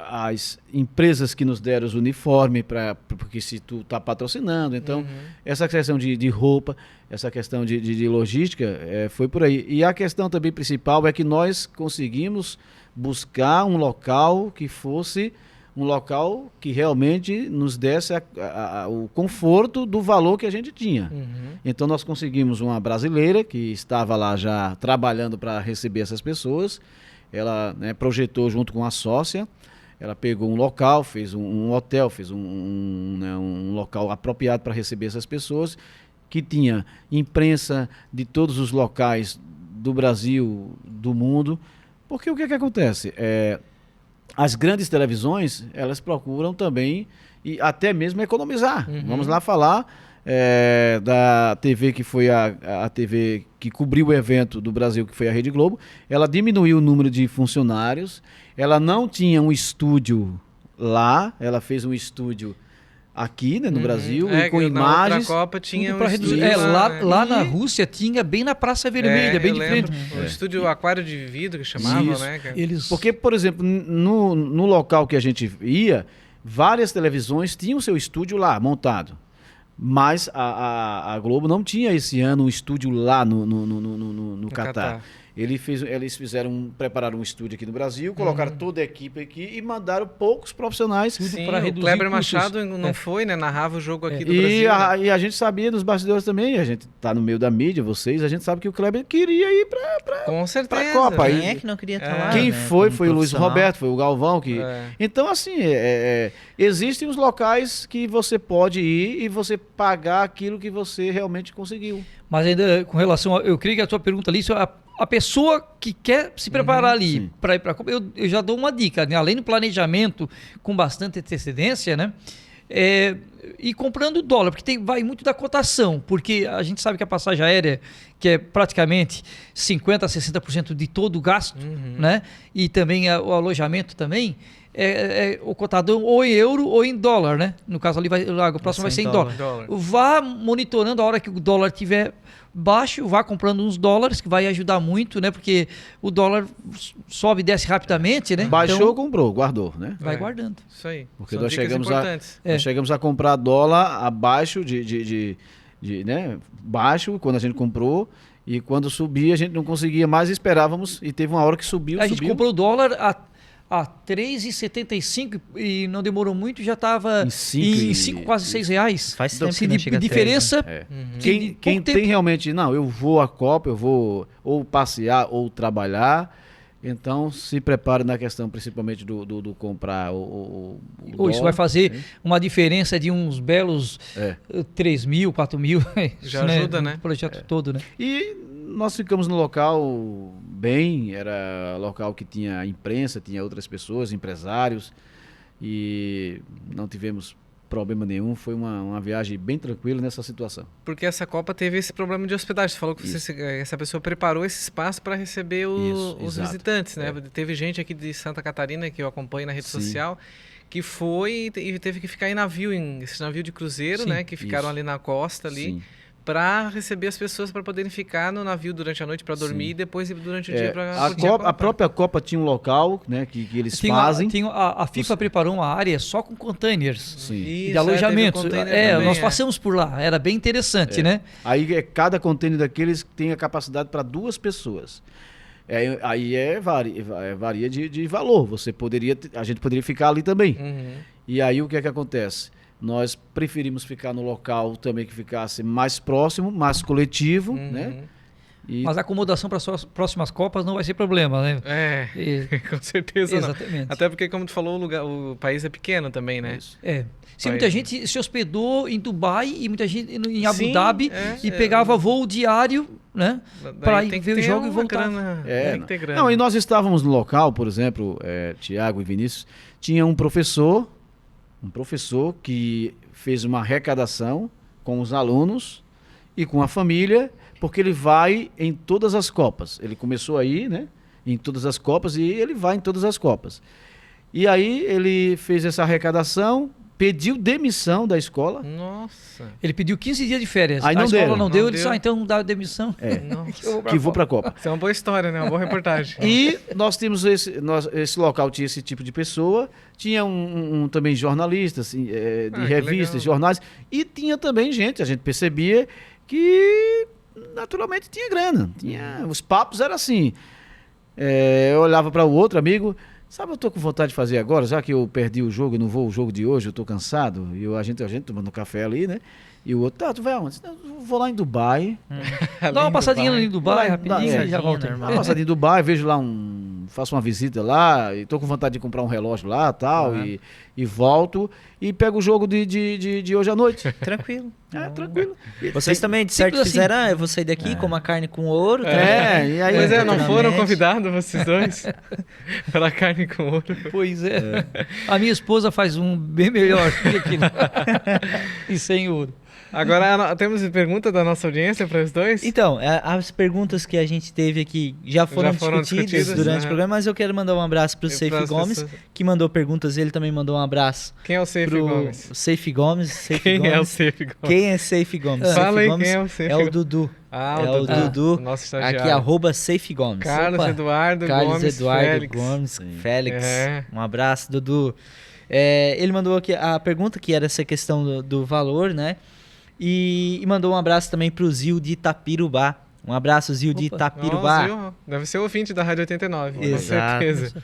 as empresas que nos deram os uniformes, porque se tu está patrocinando, então essa questão de roupa, essa questão de logística foi por aí. E a questão também principal é que nós conseguimos buscar um local que fosse um local que realmente nos desse o conforto do valor que a gente tinha. Então nós conseguimos uma brasileira que estava lá já trabalhando para receber essas pessoas. Ela, né, projetou junto com a sócia, ela pegou um local, fez um hotel, fez um local apropriado para receber essas pessoas, que tinha imprensa de todos os locais do Brasil, do mundo. Porque o que acontece? As grandes televisões, elas procuram também e até mesmo economizar. Vamos lá falar da TV que foi a TV que cobriu o evento do Brasil, que foi a Rede Globo. Ela diminuiu o número de funcionários, ela não tinha um estúdio lá, ela fez um estúdio aqui, né, no Brasil, e com imagens. Na outra Copa tinha para reduzir. Lá na Rússia tinha bem na Praça Vermelha, bem de frente. O estúdio Aquário de Vidro, que chamava, né? Porque, por exemplo, no local que a gente ia, várias televisões tinham seu estúdio lá, montado. Mas a Globo não tinha esse ano um estúdio lá no Catar. Eles prepararam um estúdio aqui no Brasil, colocaram toda a equipe aqui e mandaram poucos profissionais para reduzir. O Kleber Machado não foi, né? Narrava o jogo aqui do Brasil. E a gente sabia nos bastidores também, a gente tá no meio da mídia, a gente sabe que o Kleber queria ir com certeza, pra Copa. Quem é que não queria estar lá? Quem né? foi o Luiz Roberto, foi o Galvão. Então, assim, existem os locais que você pode ir e você pagar aquilo que você realmente conseguiu. Mas ainda com relação eu creio que a tua pergunta ali, a pessoa que quer se preparar ali para ir para a Copa, eu já dou uma dica, né? Além do planejamento com bastante antecedência, né? E comprando dólar, porque vai muito da cotação, porque a gente sabe que a passagem aérea, que é praticamente 50% a 60% de todo o gasto, né? E também o alojamento também, o cotadão ou em euro ou em dólar, né? No caso ali, o próximo vai ser em dólar. Vá monitorando a hora que o dólar estiver baixo, vá comprando uns dólares, que vai ajudar muito, né? Porque o dólar sobe e desce rapidamente, né? Baixou, então, comprou, guardou, né? Vai guardando. Isso aí. Porque nós chegamos a comprar dólar abaixo né? Baixo, quando a gente comprou, e quando subia a gente não conseguia mais, esperávamos, e teve uma hora que subiu. A gente comprou o dólar a 3,75 e não demorou muito, já estava em 5, quase 6 reais. Faz tempo que não chega a diferença. Quem tem realmente, não, eu vou à Copa, eu vou ou passear ou trabalhar, então se prepare na questão principalmente do comprar o dólar. Isso vai fazer uma diferença de uns belos 3 mil, 4 mil. Já ajuda, né? O projeto todo, né? E nós ficamos no local bem, era local que tinha imprensa, tinha outras pessoas, empresários, e não tivemos problema nenhum, foi uma viagem bem tranquila nessa situação. Porque essa Copa teve esse problema de hospedagem, você falou que essa pessoa preparou esse espaço para receber os visitantes, né? Teve gente aqui de Santa Catarina, que eu acompanho na rede social, que foi e teve que ficar em esse navio de cruzeiro, né? Que ficaram ali na costa ali. Para receber as pessoas para poderem ficar no navio durante a noite para dormir e depois durante o dia para a própria Copa tinha um local, né, que eles fazem. A FIFA preparou uma área só com containers de Isso, alojamento. Nós também, passamos por lá, era bem interessante, né? Aí cada container daqueles tem a capacidade para 2 pessoas. Aí varia de valor. A gente poderia ficar ali também. E aí o que é que acontece? Nós preferimos ficar no local também que ficasse mais próximo, mais coletivo, né? Mas a acomodação para as próximas Copas não vai ser problema, né? Com certeza Exatamente. não. Até porque, como tu falou, o país é pequeno também, né? Muita gente se hospedou em Dubai e muita gente em Abu Dhabi e pegava voo diário, né? Para ir ver o jogo e voltar. Tem que ter grana. Não, e nós estávamos no local, por exemplo, Tiago e Vinícius, tinha um professor que fez uma arrecadação com os alunos e com a família, porque ele vai em todas as Copas. Ele começou aí, né? em todas as Copas e ele vai em todas as Copas. E aí ele fez essa arrecadação, pediu demissão da escola. Nossa. Ele pediu 15 dias de férias. Aí a não escola deu. não deu, Não ele deu. disse, então dá demissão. Nossa. Que vou para a Copa. Isso é uma boa história, né? Uma boa reportagem. E nós tínhamos esse local tinha esse tipo de pessoa, tinha também jornalistas assim, de que revistas, legal. jornais, e tinha também gente, a gente percebia que naturalmente tinha grana, os papos eram assim. Eu olhava para o outro amigo, sabe, eu tô com vontade de fazer agora, já que eu perdi o jogo e não vou o jogo de hoje, eu tô cansado, e a gente tomando café ali, né? E o outro, tu vai aonde? Eu vou lá em Dubai. Dá uma passadinha Dubai. em Dubai, rapidinho, e já volta. normal. Uma passadinha em Dubai, vejo lá faço uma visita lá, e tô com vontade de comprar um relógio lá tal, e volto e pego o jogo de hoje à noite. Tranquilo. Tranquilo. Vocês também, de certo, Simples assim. fizeram, eu vou sair daqui com uma carne com ouro. E aí. Pois é, não foram naturalmente. convidados vocês dois? Pela carne com ouro. Pois é. A minha esposa faz um bem melhor que aquilo. E sem ouro. Agora, temos pergunta da nossa audiência para os dois? Então, as perguntas que a gente teve aqui já foram discutidas durante o programa, mas eu quero mandar um abraço para o E Seif pras Gomes, pessoas. que mandou perguntas, ele também mandou um abraço Quem é o Seif pro Gomes? Seif Gomes. Seif Quem Gomes. é o Seif Gomes? Quem é Seif Gomes? Fala Seif aí Gomes quem é o Seif é o Gomes. Dudu. Ah, É o Dudu. o nosso estagiário. Aqui, @ Seif Gomes. Carlos Opa. Eduardo Carlos Gomes Eduardo Félix. Gomes Félix. É. Um abraço, Dudu. Ele mandou aqui a pergunta, que era essa questão do valor, né? E mandou um abraço também pro Zil de Itapirubá. Um abraço, Zil de Opa. Itapirubá. Viu? Deve ser ouvinte da Rádio 89, Exato. com certeza.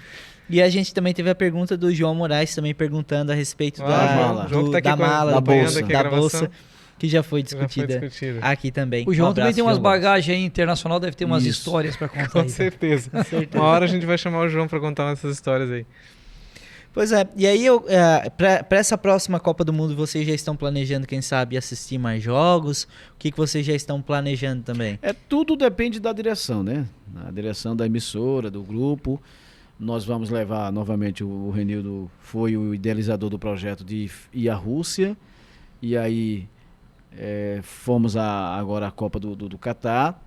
E a gente também teve a pergunta do João Moraes também perguntando a respeito mala. João que tá aqui da mala, da acompanhando bolsa, aqui a da gravação. bolsa, que já foi Já foi discutida discutido. aqui também. O João Um também abraço, tem umas João Moraes. bagagens aí internacional, deve ter umas Isso. histórias para contar Com aí. certeza. Uma hora a gente vai chamar o João para contar essas histórias aí. Pois é, e aí para essa próxima Copa do Mundo, vocês já estão planejando, quem sabe, assistir mais jogos? O que vocês já estão planejando também? Tudo depende da direção, né? A direção da emissora, do grupo. Nós vamos levar novamente, o Renildo foi o idealizador do projeto de ir à Rússia. E aí fomos agora à Copa do Catar.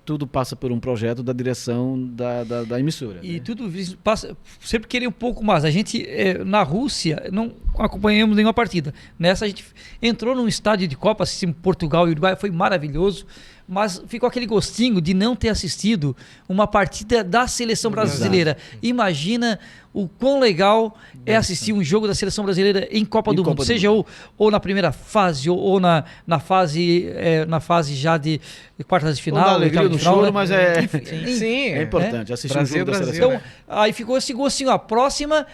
Tudo passa por um projeto da direção da emissora. E né? tudo isso passa, sempre querer um pouco mais. A gente, na Rússia, não acompanhamos nenhuma partida. Nessa, a gente entrou num estádio de Copa, assistimos Portugal e Uruguai, foi maravilhoso, mas ficou aquele gostinho de não ter assistido uma partida da seleção brasileira. Imagina o quão legal é assistir um jogo da seleção brasileira em Copa do Mundo, seja ou na primeira fase, ou na fase já de quartas de Ou final. na alegria oitava do de final, choro, né? mas Sim, é importante assistir Brasil, um jogo da Brasil. seleção. Então, aí ficou esse gostinho. A próxima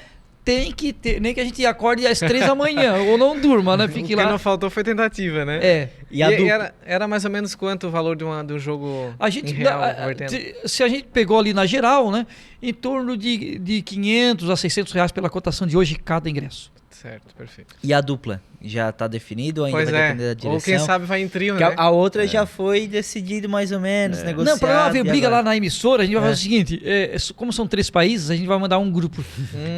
tem que ter, nem que a gente acorde às 3 da manhã, ou não durma, né? O Fique que lá. não faltou foi tentativa, né? E a dupla- era mais ou menos quanto o valor do jogo A gente, em real, dá- convertendo? se a gente pegou ali na geral, né? Em torno de 500 a 600 reais pela cotação de hoje cada ingresso. Certo, perfeito. E a dupla? Já está definido ou ainda Pois vai é, depender da direção? ou quem sabe vai em trio, Que né? a outra já foi decidido mais ou menos, negociado. Não, para não haver e briga agora? lá na emissora, a gente vai fazer o seguinte: como são 3 países, a gente vai mandar um grupo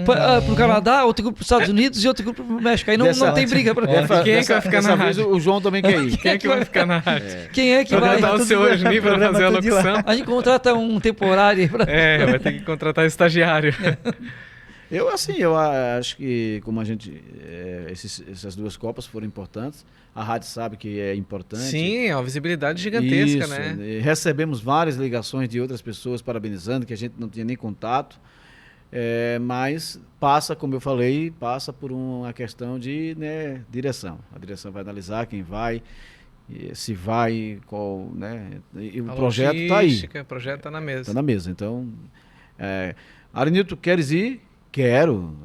para o Canadá, outro grupo para os Estados Unidos e outro grupo para o México. Aí não tem briga. Quem é que vai ficar na vez rádio? o João também quer ir. Quem é que vai ficar na rádio? Quem é que Vai vai? botar o seu Osni para programa fazer a tudo de lá. locução? A gente contrata um temporário pra... Vai ter que contratar estagiário. Eu acho que como essas duas Copas foram importantes, a rádio sabe que é importante. Sim, é uma visibilidade gigantesca, Isso, né? e recebemos várias ligações de outras pessoas parabenizando, que a gente não tinha nem contato, mas passa, como eu falei, passa por uma questão de direção. A direção vai analisar quem vai, se vai, qual, né? E o projeto está aí. O projeto está na mesa. Está na mesa. Então, Arenilton, queres ir? Quero.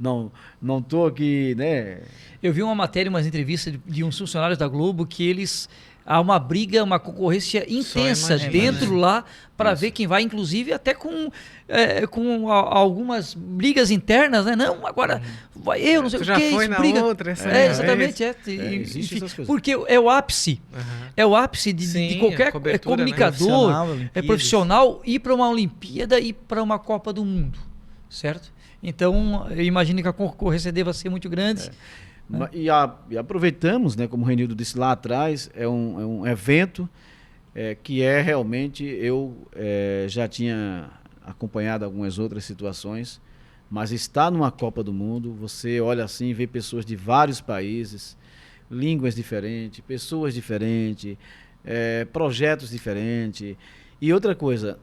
Não estou aqui, né? Eu vi uma matéria, umas entrevistas de uns funcionários da Globo que eles... Há uma briga, uma concorrência intensa imagina, dentro né? lá para ver quem vai, inclusive até com algumas brigas internas, né? Não, agora vai eu, não sei Tu o já que, foi isso, na briga. outra, essa Exatamente, Existe enfim, essas coisas. porque é o ápice. Aham. É o ápice de Sim, qualquer a cobertura, né? comunicador, Profissional, Olimpíadas. profissional ir para uma Olimpíada e para uma Copa do Mundo, certo? Então, eu imagino que a concorrência deva ser muito grande. E aproveitamos, né, como o Renildo disse lá atrás, é um evento que é realmente, eu já tinha acompanhado algumas outras situações, mas estar numa Copa do Mundo, você olha assim e vê pessoas de vários países, línguas diferentes, pessoas diferentes, projetos diferentes. E outra coisa,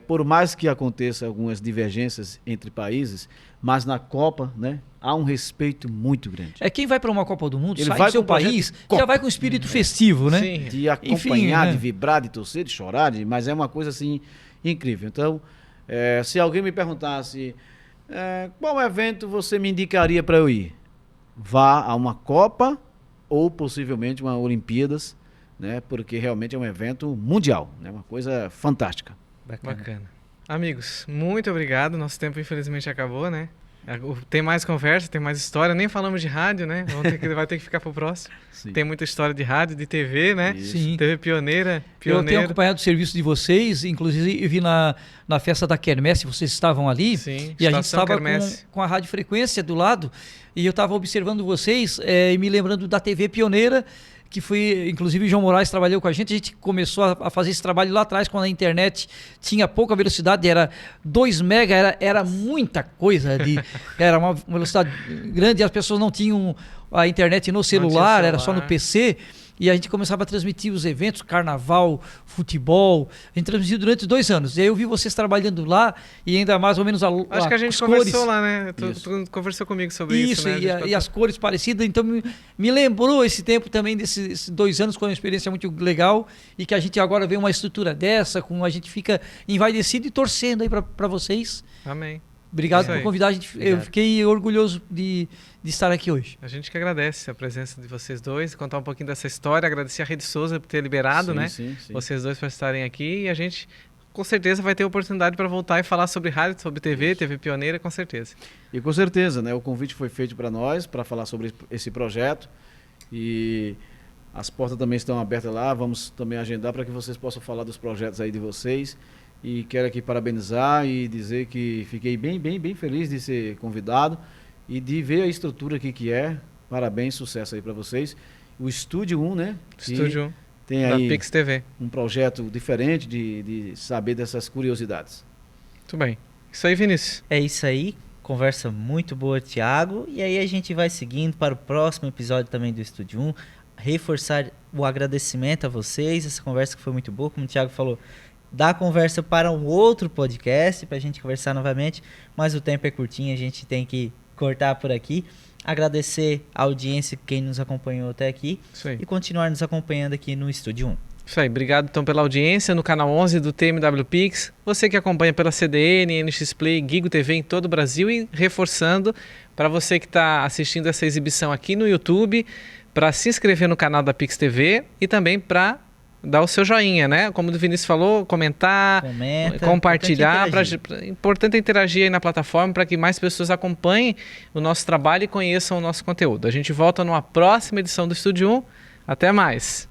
por mais que aconteça algumas divergências entre países, mas na Copa, né, há um respeito muito grande. Quem vai para uma Copa do Mundo, Ele sai vai do seu com um projeto país, de Copa. já vai com espírito festivo, né? Sim. De acompanhar, Enfim, né? de vibrar, de torcer, de chorar, mas é uma coisa assim incrível. Então, se alguém me perguntasse qual evento você me indicaria para eu ir, vá a uma Copa ou possivelmente uma Olimpíadas, né? Porque realmente é um evento mundial, né? Uma coisa fantástica. Bacana. Amigos, muito obrigado. Nosso tempo infelizmente acabou, né? Tem mais conversa, tem mais história. Nem falamos de rádio, né? Vai ter que ficar pro próximo. Sim. Tem muita história de rádio, de TV, né? Isso. Sim. TV pioneira. Eu tenho acompanhado o serviço de vocês, inclusive eu vi na festa da Quermesse, vocês estavam ali, Sim, e a gente Estação estava Quermesse. com a Rádio Frequência do lado, e eu estava observando vocês e me lembrando da TV Pioneira, que foi, inclusive o João Moraes trabalhou com a gente começou a fazer esse trabalho lá atrás, quando a internet tinha pouca velocidade, era 2 mega, era muita coisa, era uma velocidade grande, e as pessoas não tinham a internet no celular, era só no PC, e a gente começava a transmitir os eventos, carnaval, futebol, a gente transmitiu durante 2 anos, e aí eu vi vocês trabalhando lá, e ainda mais ou menos Acho que a gente as conversou cores. lá, né? Tu conversou comigo sobre isso, né? E as cores parecidas, então me lembrou esse tempo também desses 2 anos com uma experiência muito legal e que a gente agora vê uma estrutura dessa, a gente fica envaidecido e torcendo aí para vocês. Amém. Obrigado Isso por aí. convidar, eu Obrigado. fiquei orgulhoso de estar aqui hoje. A gente que agradece a presença de vocês dois, contar um pouquinho dessa história, agradecer a Rede Souza por ter liberado, Sim, né? sim, sim. Vocês dois para estarem aqui e a gente com certeza vai ter oportunidade para voltar e falar sobre rádio, sobre TV, TV Pioneira, com certeza. E com certeza, né? O convite foi feito para nós, para falar sobre esse projeto. E as portas também estão abertas lá. Vamos também agendar para que vocês possam falar dos projetos aí de vocês. E quero aqui parabenizar e dizer que fiquei bem feliz de ser convidado e de ver a estrutura aqui que é. Parabéns, sucesso aí para vocês. O Estúdio 1, né? que Estúdio tem da aí Pix TV. um projeto diferente de saber dessas curiosidades. Muito bem. Isso aí, Vinícius. É isso aí, conversa muito boa, Thiago. E aí a gente vai seguindo para o próximo episódio também do Estúdio 1. Reforçar o agradecimento a vocês, essa conversa que foi muito boa, como o Thiago falou, dá conversa para um outro podcast, para a gente conversar novamente, mas o tempo é curtinho, a gente tem que cortar por aqui. Agradecer a audiência, quem nos acompanhou até aqui, Isso aí. e continuar nos acompanhando aqui no Estúdio 1. Isso aí, obrigado então pela audiência no canal 11 do TMW Pix, você que acompanha pela CDN, NX Play, Gigo TV em todo o Brasil e reforçando para você que está assistindo essa exibição aqui no YouTube, para se inscrever no canal da Pix TV e também para dar o seu joinha, né? Como o Vinícius falou, comentar, Comenta, compartilhar, importante interagir. importante interagir aí na plataforma para que mais pessoas acompanhem o nosso trabalho e conheçam o nosso conteúdo. A gente volta numa próxima edição do Estúdio 1, até mais!